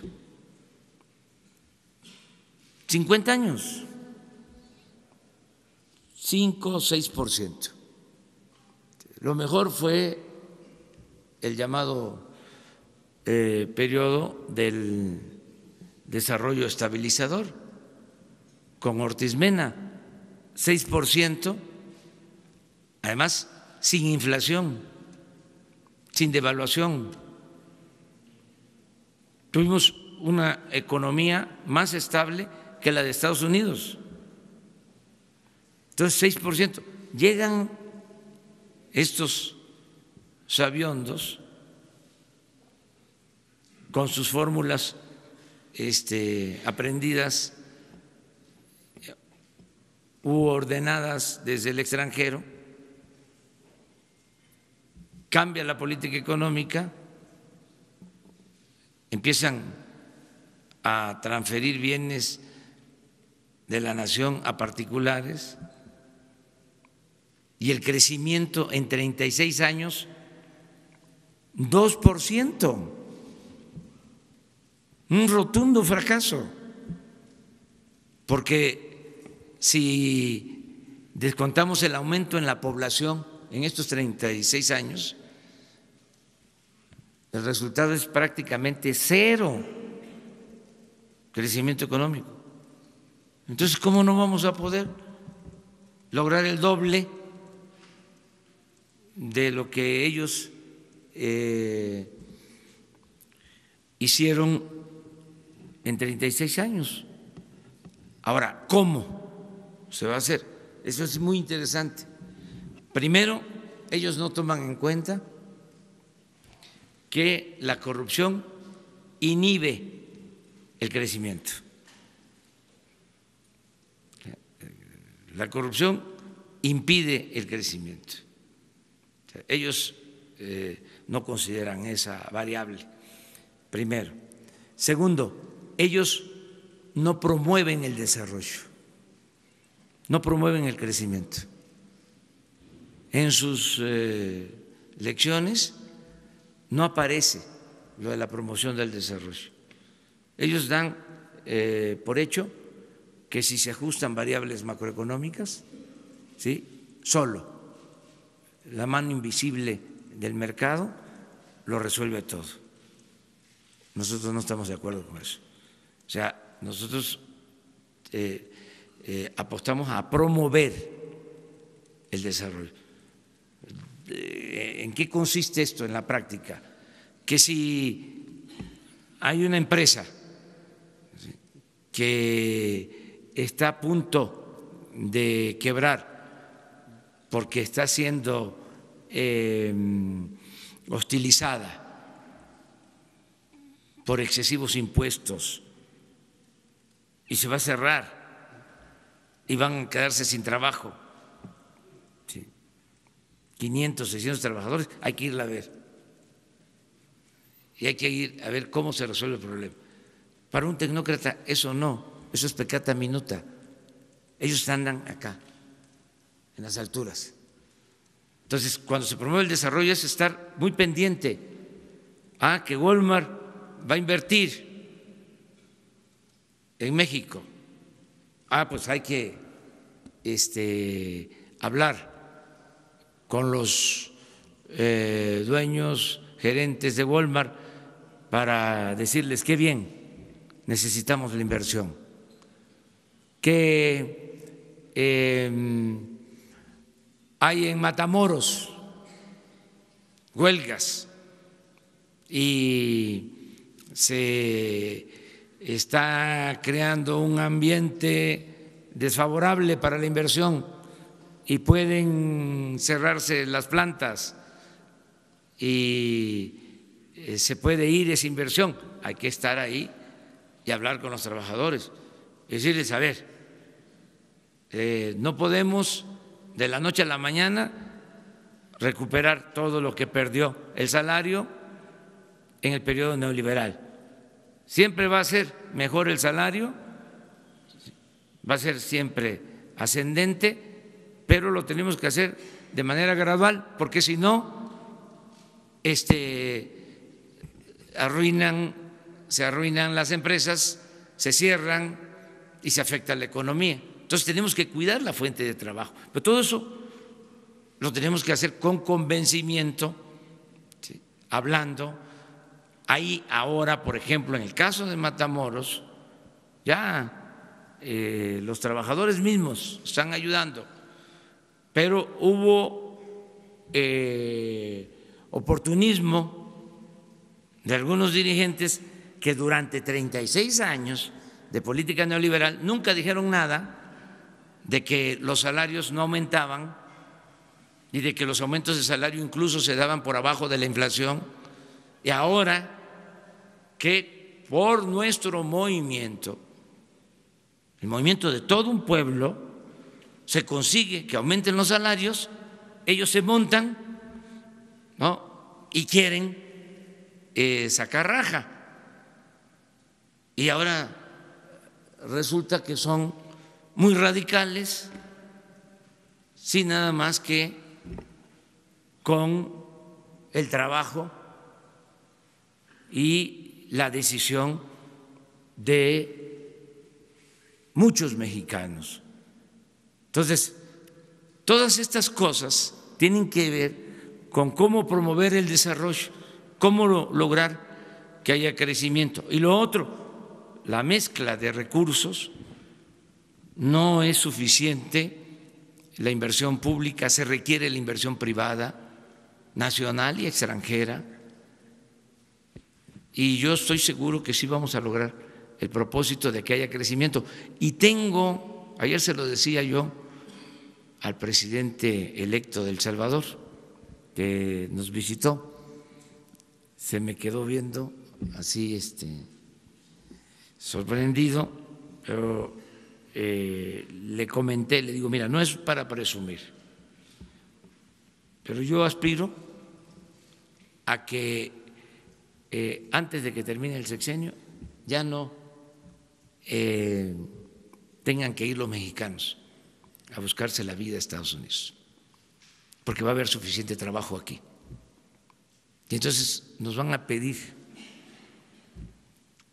50 años, 5 o 6%. Lo mejor fue el llamado periodo del desarrollo estabilizador con Ortiz Mena, 6%, además sin inflación, sin devaluación. Tuvimos una economía más estable que la de Estados Unidos. Entonces, 6%. Llegan estos sabiondos con sus fórmulas aprendidas u ordenadas desde el extranjero, cambia la política económica, empiezan a transferir bienes de la nación a particulares y el crecimiento en 36 años, 2%, un rotundo fracaso, porque si descontamos el aumento en la población en estos 36 años, el resultado es prácticamente 0 crecimiento económico. Entonces, ¿cómo no vamos a poder lograr el doble de lo que ellos hicieron en 36 años? Ahora, ¿cómo se va a hacer? Eso es muy interesante. Primero, ellos no toman en cuenta que la corrupción inhibe el crecimiento. La corrupción impide el crecimiento. O sea, ellos no consideran esa variable, primero. Segundo, ellos no promueven el desarrollo, no promueven el crecimiento. En sus lecciones no aparece lo de la promoción del desarrollo. Ellos dan por hecho que si se ajustan variables macroeconómicas, ¿sí?, solo la mano invisible del mercado lo resuelve todo. Nosotros no estamos de acuerdo con eso. O sea, nosotros apostamos a promover el desarrollo. ¿En qué consiste esto en la práctica? Que si hay una empresa que está a punto de quebrar porque está siendo hostilizada por excesivos impuestos y se va a cerrar y van a quedarse sin trabajo, ¿sí?, 500, 600 trabajadores, hay que irla a ver y hay que ir a ver cómo se resuelve el problema. Para un tecnócrata eso no, eso es peccata minuta. Ellos andan acá, en las alturas. Entonces, cuando se promueve el desarrollo es estar muy pendiente a que Walmart va a invertir en México. Pues hay que hablar con los dueños, gerentes de Walmart para decirles qué bien, necesitamos la inversión. Que hay en Matamoros huelgas y se está creando un ambiente desfavorable para la inversión y pueden cerrarse las plantas y se puede ir esa inversión. Hay que estar ahí y hablar con los trabajadores, decirles, a ver, no podemos de la noche a la mañana recuperar todo lo que perdió el salario en el periodo neoliberal. Siempre va a ser mejor el salario, va a ser siempre ascendente, pero lo tenemos que hacer de manera gradual, porque si no, se arruinan las empresas, se cierran y se afecta la economía. Entonces tenemos que cuidar la fuente de trabajo, pero todo eso lo tenemos que hacer con convencimiento, ¿sí?, hablando. Ahí ahora, por ejemplo, en el caso de Matamoros, ya los trabajadores mismos están ayudando, pero hubo oportunismo de algunos dirigentes que durante 36 años de política neoliberal nunca dijeron nada de que los salarios no aumentaban y de que los aumentos de salario incluso se daban por abajo de la inflación. Y ahora que por nuestro movimiento, el movimiento de todo un pueblo, se consigue que aumenten los salarios, ellos se montan, ¿no?, y quieren sacar raja. Y ahora resulta que son muy radicales, sin nada más que con el trabajo y la decisión de muchos mexicanos. Entonces, todas estas cosas tienen que ver con cómo promover el desarrollo, cómo lograr que haya crecimiento. Y lo otro, la mezcla de recursos. No es suficiente la inversión pública, se requiere la inversión privada, nacional y extranjera. Y yo estoy seguro que sí vamos a lograr el propósito de que haya crecimiento. Y ayer se lo decía yo al presidente electo de El Salvador, que nos visitó, se me quedó viendo así sorprendido, pero le comenté, le digo, mira, no es para presumir, pero yo aspiro a que antes de que termine el sexenio ya no tengan que ir los mexicanos a buscarse la vida a Estados Unidos, porque va a haber suficiente trabajo aquí. Y entonces nos van a pedir,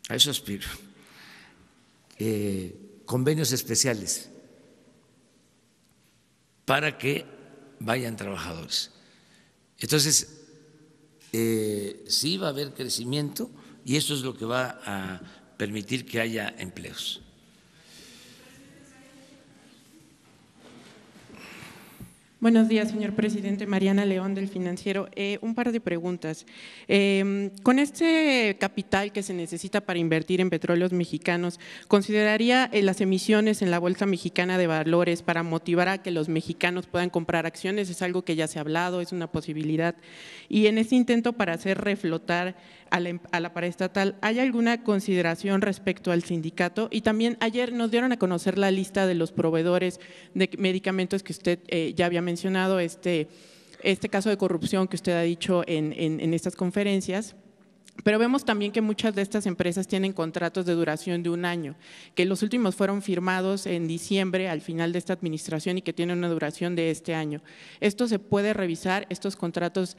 a eso aspiro, convenios especiales para que vayan trabajadores. Entonces, sí va a haber crecimiento y eso es lo que va a permitir que haya empleos. Buenos días, señor presidente. Mariana León, del Financiero. Un par de preguntas. Con este capital que se necesita para invertir en petróleos mexicanos, ¿consideraría las emisiones en la Bolsa Mexicana de Valores para motivar a que los mexicanos puedan comprar acciones? Es algo que ya se ha hablado, es una posibilidad. Y en este intento para hacer reflotar a la paraestatal, ¿hay alguna consideración respecto al sindicato? Y también ayer nos dieron a conocer la lista de los proveedores de medicamentos que usted ya había mencionado, este caso de corrupción que usted ha dicho en estas conferencias. Pero vemos también que muchas de estas empresas tienen contratos de duración de 1 año, que los últimos fueron firmados en diciembre al final de esta administración y que tienen una duración de este año. ¿Esto se puede revisar, estos contratos?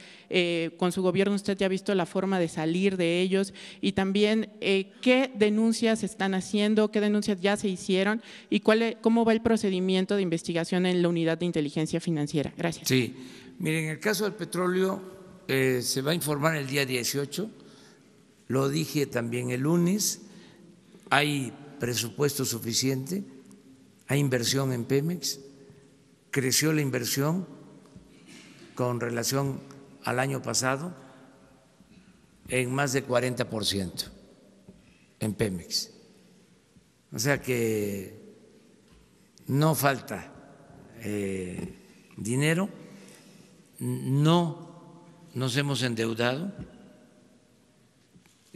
Con su gobierno usted ya ha visto la forma de salir de ellos y también qué denuncias están haciendo, qué denuncias ya se hicieron y cómo va el procedimiento de investigación en la unidad de inteligencia financiera. Gracias. Sí, miren, en el caso del petróleo se va a informar el día 18. Lo dije también el lunes, hay presupuesto suficiente, hay inversión en Pemex, creció la inversión con relación al año pasado en más de 40% en Pemex. O sea que no falta dinero, no nos hemos endeudado.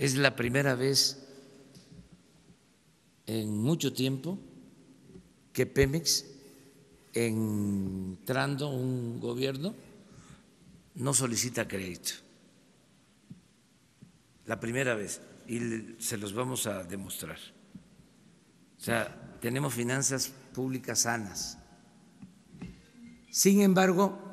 Es la primera vez en mucho tiempo que Pemex, entrando un gobierno, no solicita crédito. La primera vez, y se los vamos a demostrar. O sea, tenemos finanzas públicas sanas. Sin embargo,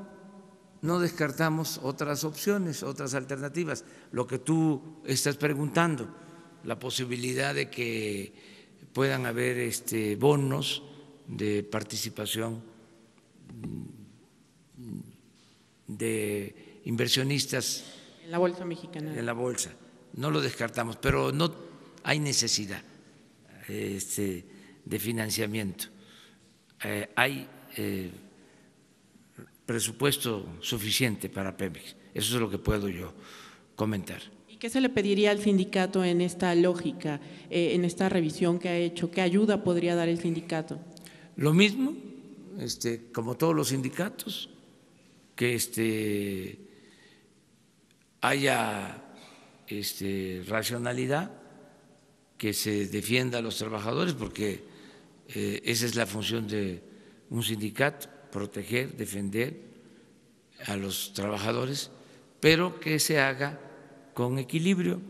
no descartamos otras opciones, otras alternativas. Lo que tú estás preguntando, la posibilidad de que puedan haber bonos de participación de inversionistas En la Bolsa Mexicana. en la bolsa. No lo descartamos, pero no hay necesidad de financiamiento. Hay presupuesto suficiente para Pemex. Eso es lo que puedo yo comentar. ¿Y qué se le pediría al sindicato en esta lógica, en esta revisión que ha hecho? ¿Qué ayuda podría dar el sindicato? Lo mismo, como todos los sindicatos, que haya racionalidad, que se defienda a los trabajadores, porque esa es la función de un sindicato, proteger, defender a los trabajadores, pero que se haga con equilibrio,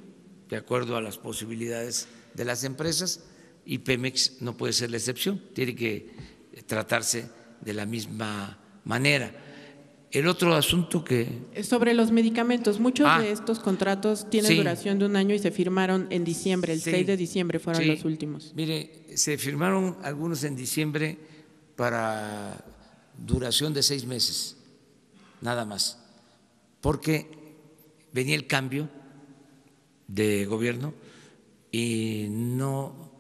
de acuerdo a las posibilidades de las empresas, y Pemex no puede ser la excepción, tiene que tratarse de la misma manera. El otro asunto que… Sobre los medicamentos, muchos de estos contratos tienen duración de 1 año y se firmaron en diciembre, el 6 de diciembre fueron los últimos. Mire, se firmaron algunos en diciembre para duración de 6 meses, nada más, porque venía el cambio de gobierno y no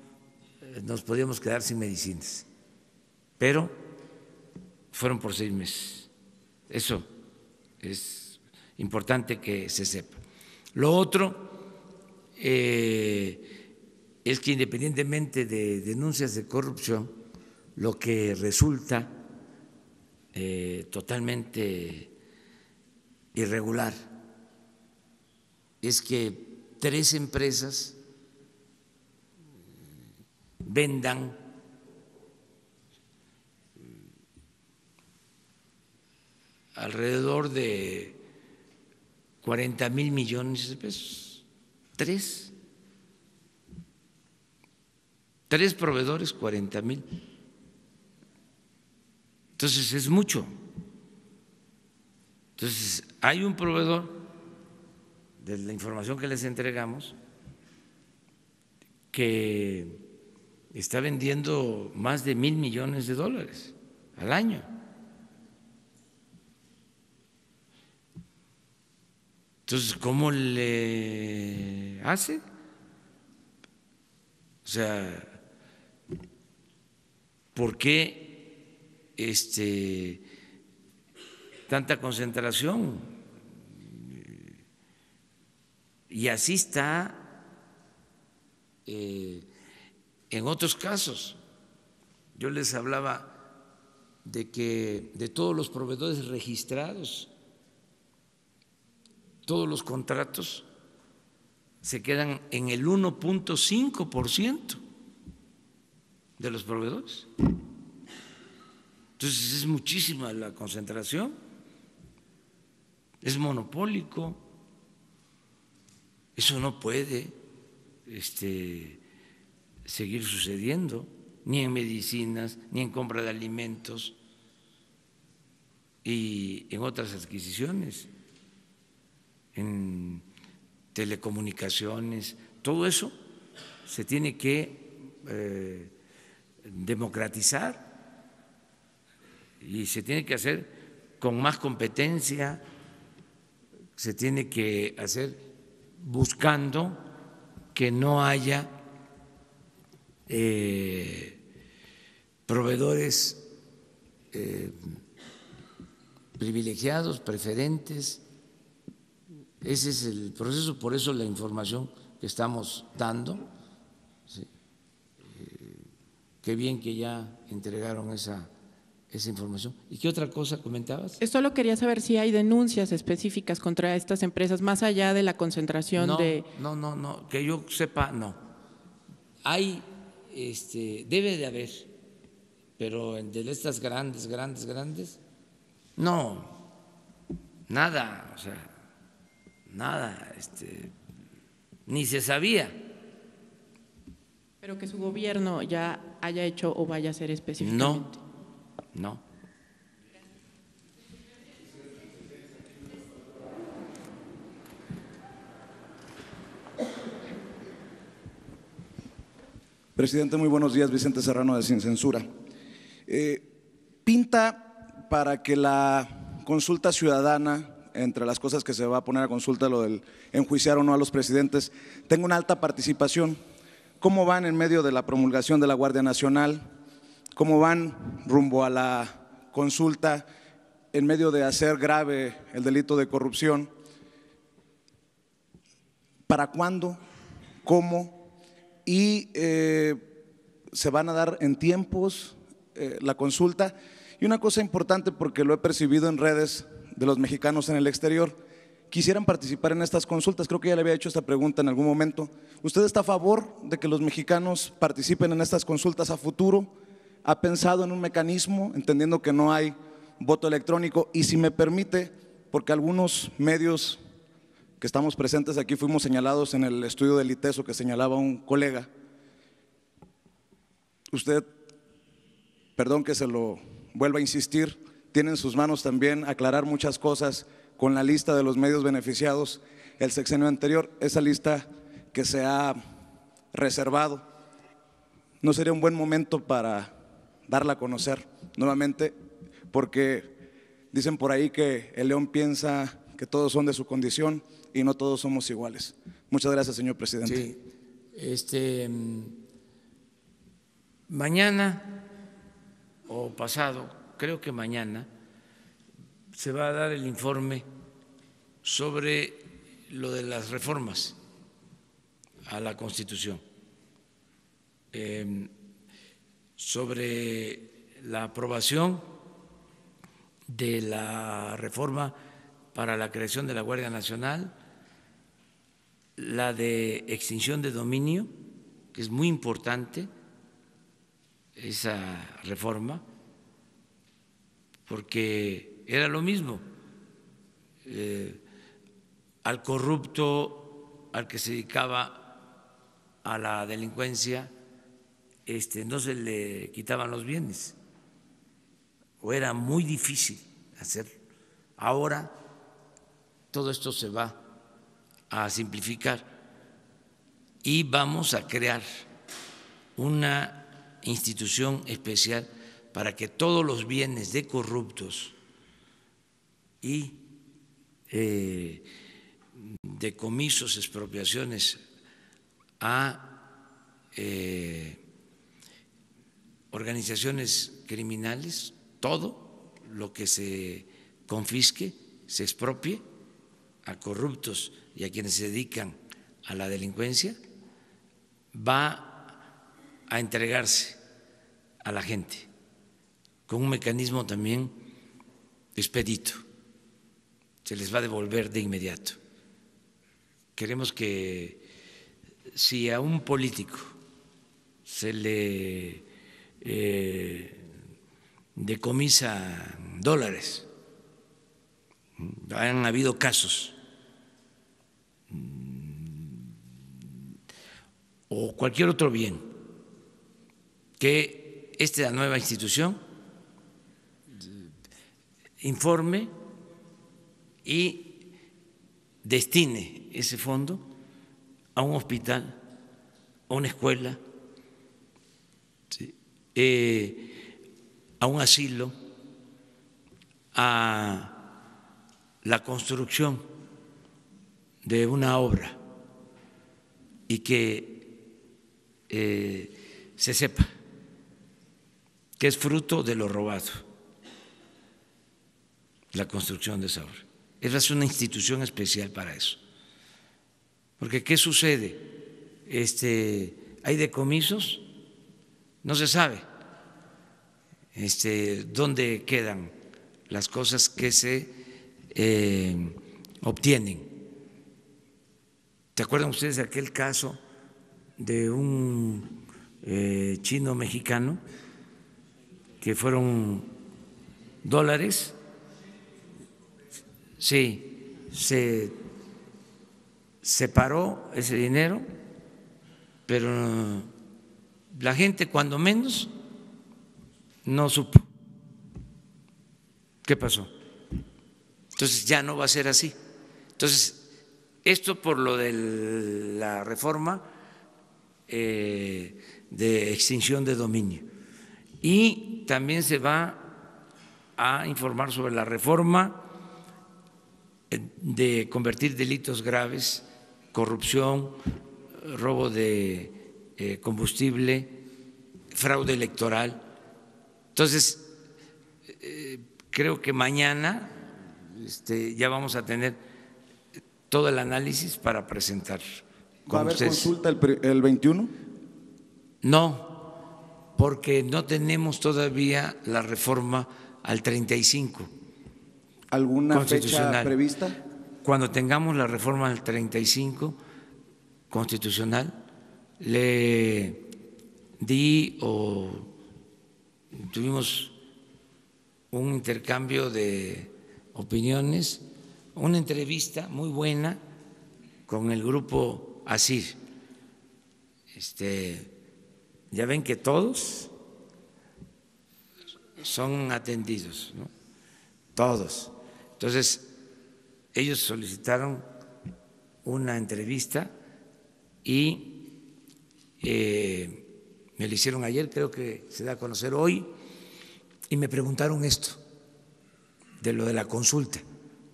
nos podíamos quedar sin medicinas, pero fueron por 6 meses. Eso es importante que se sepa. Lo otro es que independientemente de denuncias de corrupción, lo que resulta totalmente irregular es que 3 empresas vendan alrededor de 40,000 millones de pesos. Tres proveedores, 40,000. Entonces es mucho. Entonces hay un proveedor, de la información que les entregamos, que está vendiendo más de $1,000 millones al año. Entonces, ¿cómo le hace? O sea, ¿por qué tanta concentración? Y así está en otros casos. Yo les hablaba de que de todos los proveedores registrados, todos los contratos se quedan en el 1.5% de los proveedores. Entonces es muchísima la concentración, es monopólico. Eso no puede seguir sucediendo, ni en medicinas, ni en compra de alimentos y en otras adquisiciones, en telecomunicaciones. Todo eso se tiene que democratizar y se tiene que hacer con más competencia, se tiene que hacer buscando que no haya proveedores privilegiados, preferentes. Ese es el proceso, por eso la información que estamos dando. Sí. Qué bien que ya entregaron esa información. ¿Y qué otra cosa comentabas? Solo quería saber si hay denuncias específicas contra estas empresas, más allá de la concentración de… No, que yo sepa, no. Hay, debe de haber, pero de estas grandes, no, nada, o sea, nada, ni se sabía. Pero que su gobierno ya haya hecho o vaya a hacer específicamente. No. Presidente, muy buenos días. Vicente Serrano de Sin Censura. Pinta para que la consulta ciudadana, entre las cosas que se va a poner a consulta, lo del enjuiciar o no a los presidentes, tenga una alta participación. ¿Cómo van en medio de la promulgación de la Guardia Nacional? ¿Cómo van rumbo a la consulta en medio de hacer grave el delito de corrupción? ¿Para cuándo? ¿Cómo? Y se van a dar en tiempos la consulta. Y una cosa importante, porque lo he percibido en redes de los mexicanos en el exterior, quisieran participar en estas consultas. Creo que ya le había hecho esta pregunta en algún momento. ¿Usted está a favor de que los mexicanos participen en estas consultas a futuro? ¿Ha pensado en un mecanismo, entendiendo que no hay voto electrónico? Y si me permite, porque algunos medios que estamos presentes aquí fuimos señalados en el estudio del ITESO que señalaba un colega, usted, perdón que se lo vuelva a insistir, tiene en sus manos también aclarar muchas cosas con la lista de los medios beneficiados el sexenio anterior, esa lista que se ha reservado. ¿No sería un buen momento para darla a conocer nuevamente? Porque dicen por ahí que el león piensa que todos son de su condición y no todos somos iguales. Muchas gracias, señor presidente. Sí, mañana o pasado, creo que mañana, se va a dar el informe sobre lo de las reformas a la Constitución, sobre la aprobación de la reforma para la creación de la Guardia Nacional, la de extinción de dominio, que es muy importante esa reforma, porque era lo mismo. Al corrupto, al que se dedicaba a la delincuencia, no se le quitaban los bienes, o era muy difícil hacerlo. Ahora todo esto se va a simplificar y vamos a crear una institución especial para que todos los bienes de corruptos y decomisos, expropiaciones a organizaciones criminales, todo lo que se confisque, se expropie a corruptos y a quienes se dedican a la delincuencia, va a entregarse a la gente con un mecanismo también expedito, se les va a devolver de inmediato. Queremos que si a un político se le decomisa dólares, han habido casos, o cualquier otro bien, que esta nueva institución informe y destine ese fondo a un hospital, a una escuela, ¿sí?, a un asilo, a la construcción de una obra, y que se sepa que es fruto de lo robado la construcción de esa obra. Esa es una institución especial para eso. Porque ¿qué sucede? Hay decomisos, no se sabe dónde quedan las cosas que se obtienen. ¿Se acuerdan ustedes de aquel caso de un chino mexicano que fueron dólares? Sí, se separó ese dinero, pero la gente cuando menos no supo qué pasó. Entonces ya no va a ser así. Entonces, esto por lo de la reforma de extinción de dominio. Y también se va a informar sobre la reforma de convertir delitos graves, corrupción, robo de combustible, fraude electoral. Entonces, creo que mañana ya vamos a tener todo el análisis para presentar. ¿Va a haber consulta el 21? No, porque no tenemos todavía la reforma al 35. ¿Alguna fecha prevista? Cuando tengamos la reforma al 35 constitucional, le di o tuvimos un intercambio de opiniones, una entrevista muy buena con el grupo ASIR. Ya ven que todos son atendidos, ¿no? Todos. Entonces, ellos solicitaron una entrevista y me la hicieron ayer, creo que se da a conocer hoy, y me preguntaron esto, de lo de la consulta,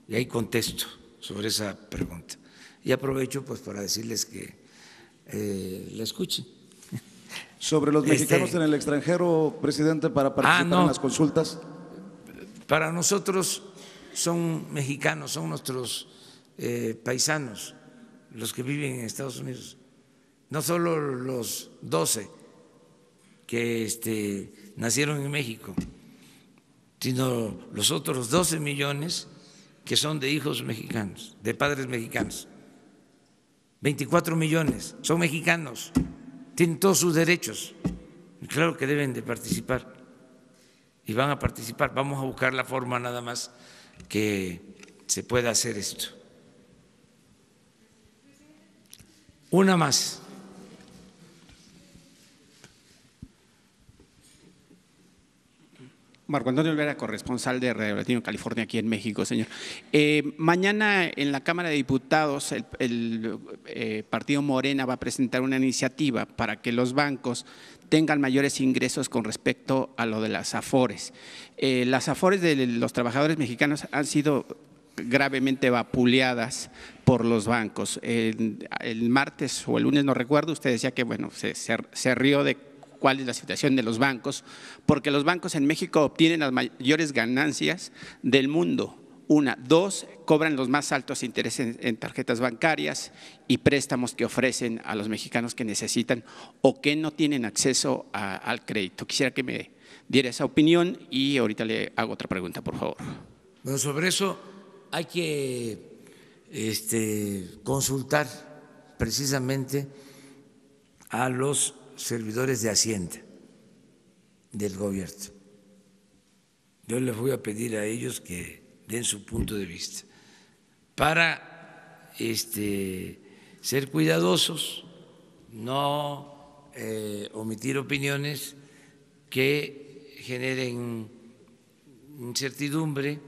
y ahí contesto sobre esa pregunta. Y aprovecho pues para decirles que la escuchen. Sobre los mexicanos en el extranjero, presidente, para participar en las consultas. Para nosotros son mexicanos, son nuestros paisanos, los que viven en Estados Unidos. No solo los 12 que nacieron en México, sino los otros 12 millones que son de hijos mexicanos, de padres mexicanos. 24 millones son mexicanos, tienen todos sus derechos, claro que deben de participar. y van a participar. Vamos a buscar la forma nada más que se pueda hacer esto. Una más. Marco Antonio Olvera, corresponsal de Radio Latino California aquí en México, señor. Mañana en la Cámara de Diputados el Partido Morena va a presentar una iniciativa para que los bancos tengan mayores ingresos con respecto a lo de las afores. Las afores de los trabajadores mexicanos han sido gravemente vapuleadas por los bancos. El martes o el lunes, no recuerdo, usted decía que bueno, se rió de cuál es la situación de los bancos, porque los bancos en México obtienen las mayores ganancias del mundo. Una, dos, cobran los más altos intereses en tarjetas bancarias y préstamos que ofrecen a los mexicanos que necesitan o que no tienen acceso al crédito. Quisiera que me diera esa opinión y ahorita le hago otra pregunta, por favor. Bueno, sobre eso hay que consultar precisamente a los servidores de Hacienda del gobierno. Yo les voy a pedir a ellos que den su punto de vista para ser cuidadosos, no omitir opiniones que generen incertidumbre.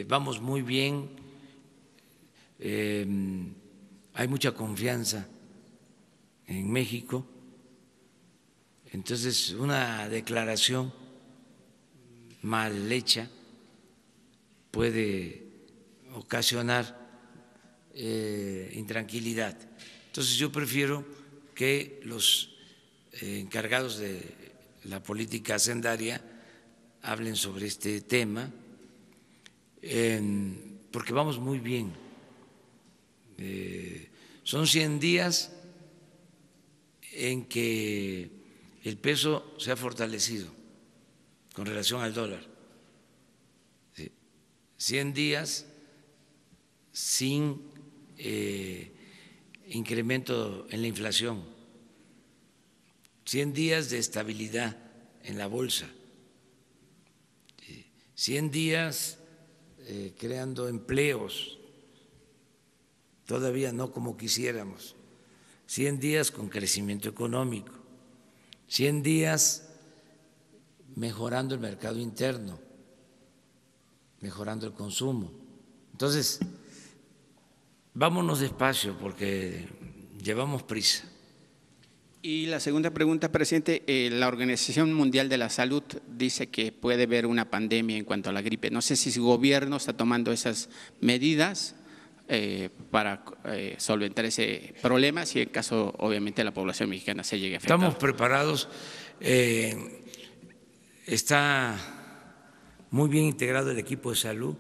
Vamos muy bien, hay mucha confianza en México, entonces una declaración mal hecha puede ocasionar intranquilidad. Entonces yo prefiero que los encargados de la política hacendaria hablen sobre este tema, porque vamos muy bien. Son 100 días en que el peso se ha fortalecido con relación al dólar. 100 días sin incremento en la inflación, 100 días de estabilidad en la bolsa, 100 días creando empleos, todavía no como quisiéramos, 100 días con crecimiento económico, 100 días mejorando el mercado interno, mejorando el consumo. Entonces, vámonos despacio porque llevamos prisa. Y la segunda pregunta, presidente, la Organización Mundial de la Salud dice que puede haber una pandemia en cuanto a la gripe. No sé si su gobierno está tomando esas medidas para solventar ese problema, si en caso, obviamente, la población mexicana se llegue a afectar. Estamos preparados, está muy bien integrado el equipo de salud.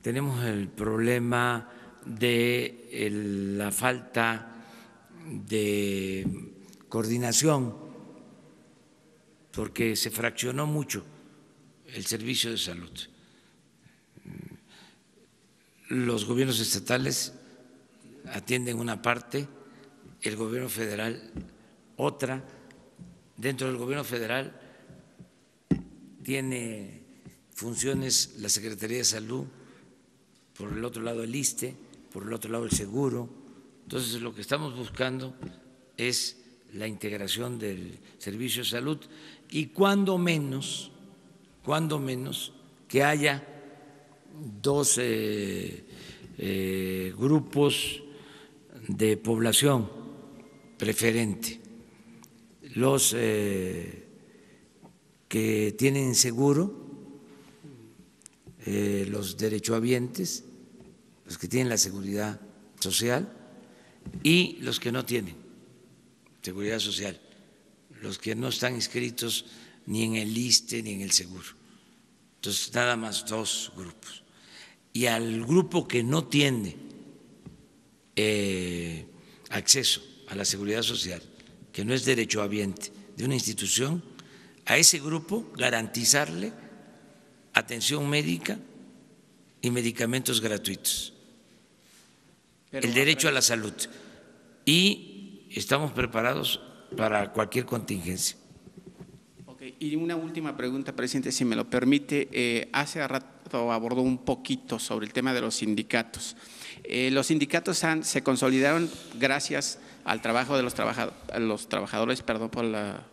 Tenemos el problema de la falta de coordinación, porque se fraccionó mucho el servicio de salud. Los gobiernos estatales atienden una parte, el gobierno federal otra. Dentro del gobierno federal tiene funciones la Secretaría de Salud, por el otro lado el ISSSTE, por el otro lado el Seguro. Entonces lo que estamos buscando es la integración del servicio de salud y cuando menos que haya dos grupos de población preferente, los que tienen seguro, los derechohabientes, los que tienen la seguridad social y los que no tienen seguridad social, los que no están inscritos ni en el ISSSTE ni en el Seguro. Entonces, nada más dos grupos. Y al grupo que no tiene acceso a la seguridad social, que no es derechohabiente de una institución, a ese grupo garantizarle atención médica y medicamentos gratuitos, el derecho a la salud. Y estamos preparados para cualquier contingencia. Okay. Y una última pregunta, presidente, si me lo permite. Hace rato abordó un poquito sobre el tema de los sindicatos. Los sindicatos se consolidaron gracias al trabajo de los trabajadores, perdón por la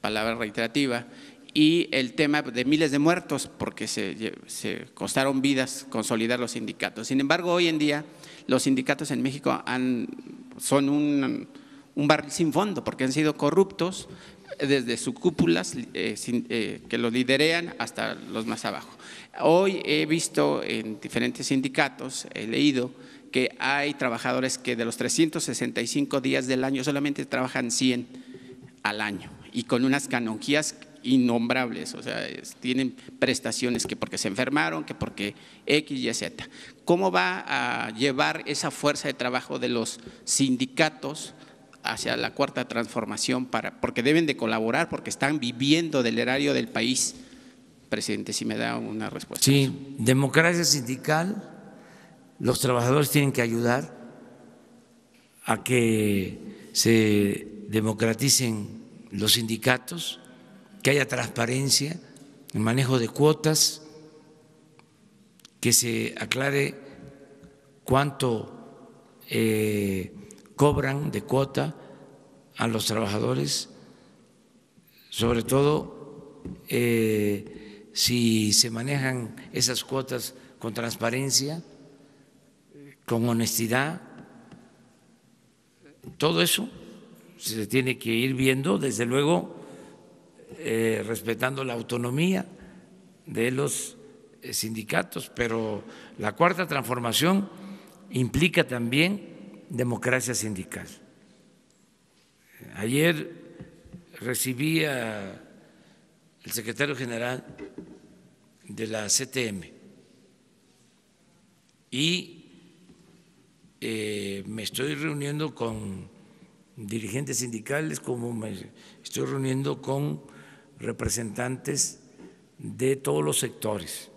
palabra reiterativa, y el tema de miles de muertos, porque se costaron vidas consolidar los sindicatos. Sin embargo, hoy en día los sindicatos en México son un barril sin fondo, porque han sido corruptos desde sus cúpulas que los liderean hasta los más abajo. Hoy he visto en diferentes sindicatos, he leído que hay trabajadores que de los 365 días del año solamente trabajan 100 al año y con unas canonjías innombrables, o sea, tienen prestaciones que porque se enfermaron, que porque X, Y, Z. ¿Cómo va a llevar esa fuerza de trabajo de los sindicatos hacia la cuarta transformación, porque deben de colaborar, porque están viviendo del erario del país? Presidente, si me da una respuesta. Sí, democracia sindical, los trabajadores tienen que ayudar a que se democraticen los sindicatos, que haya transparencia, el manejo de cuotas, que se aclare cuánto cobran de cuota a los trabajadores, sobre todo si se manejan esas cuotas con transparencia, con honestidad. Todo eso se tiene que ir viendo, desde luego respetando la autonomía de los sindicatos, pero la cuarta transformación implica también democracia sindical. Ayer recibí al secretario general de la CTM y me estoy reuniendo con dirigentes sindicales, como me estoy reuniendo con representantes de todos los sectores.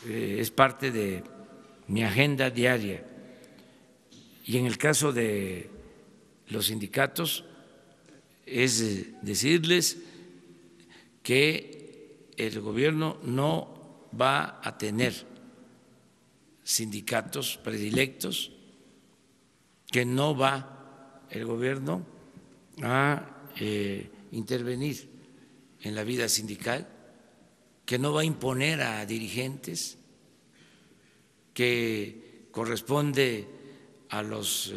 Es parte de mi agenda diaria. Y en el caso de los sindicatos, es decirles que el gobierno no va a tener sindicatos predilectos, que no va el gobierno a intervenir en la vida sindical, que no va a imponer a dirigentes, que corresponde a los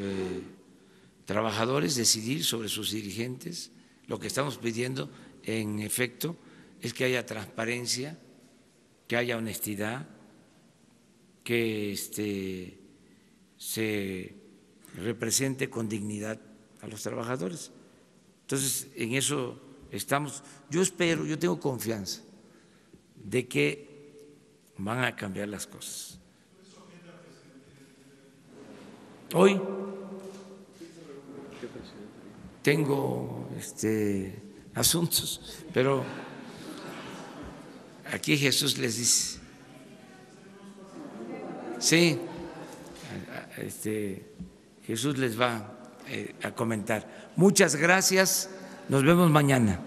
trabajadores decidir sobre sus dirigentes. Lo que estamos pidiendo, en efecto, es que haya transparencia, que haya honestidad, que se represente con dignidad a los trabajadores. Entonces, en eso estamos. Yo espero, yo tengo confianza de que van a cambiar las cosas. Hoy tengo asuntos, pero aquí Jesús les dice. Sí, Jesús les va a comentar. Muchas gracias, nos vemos mañana.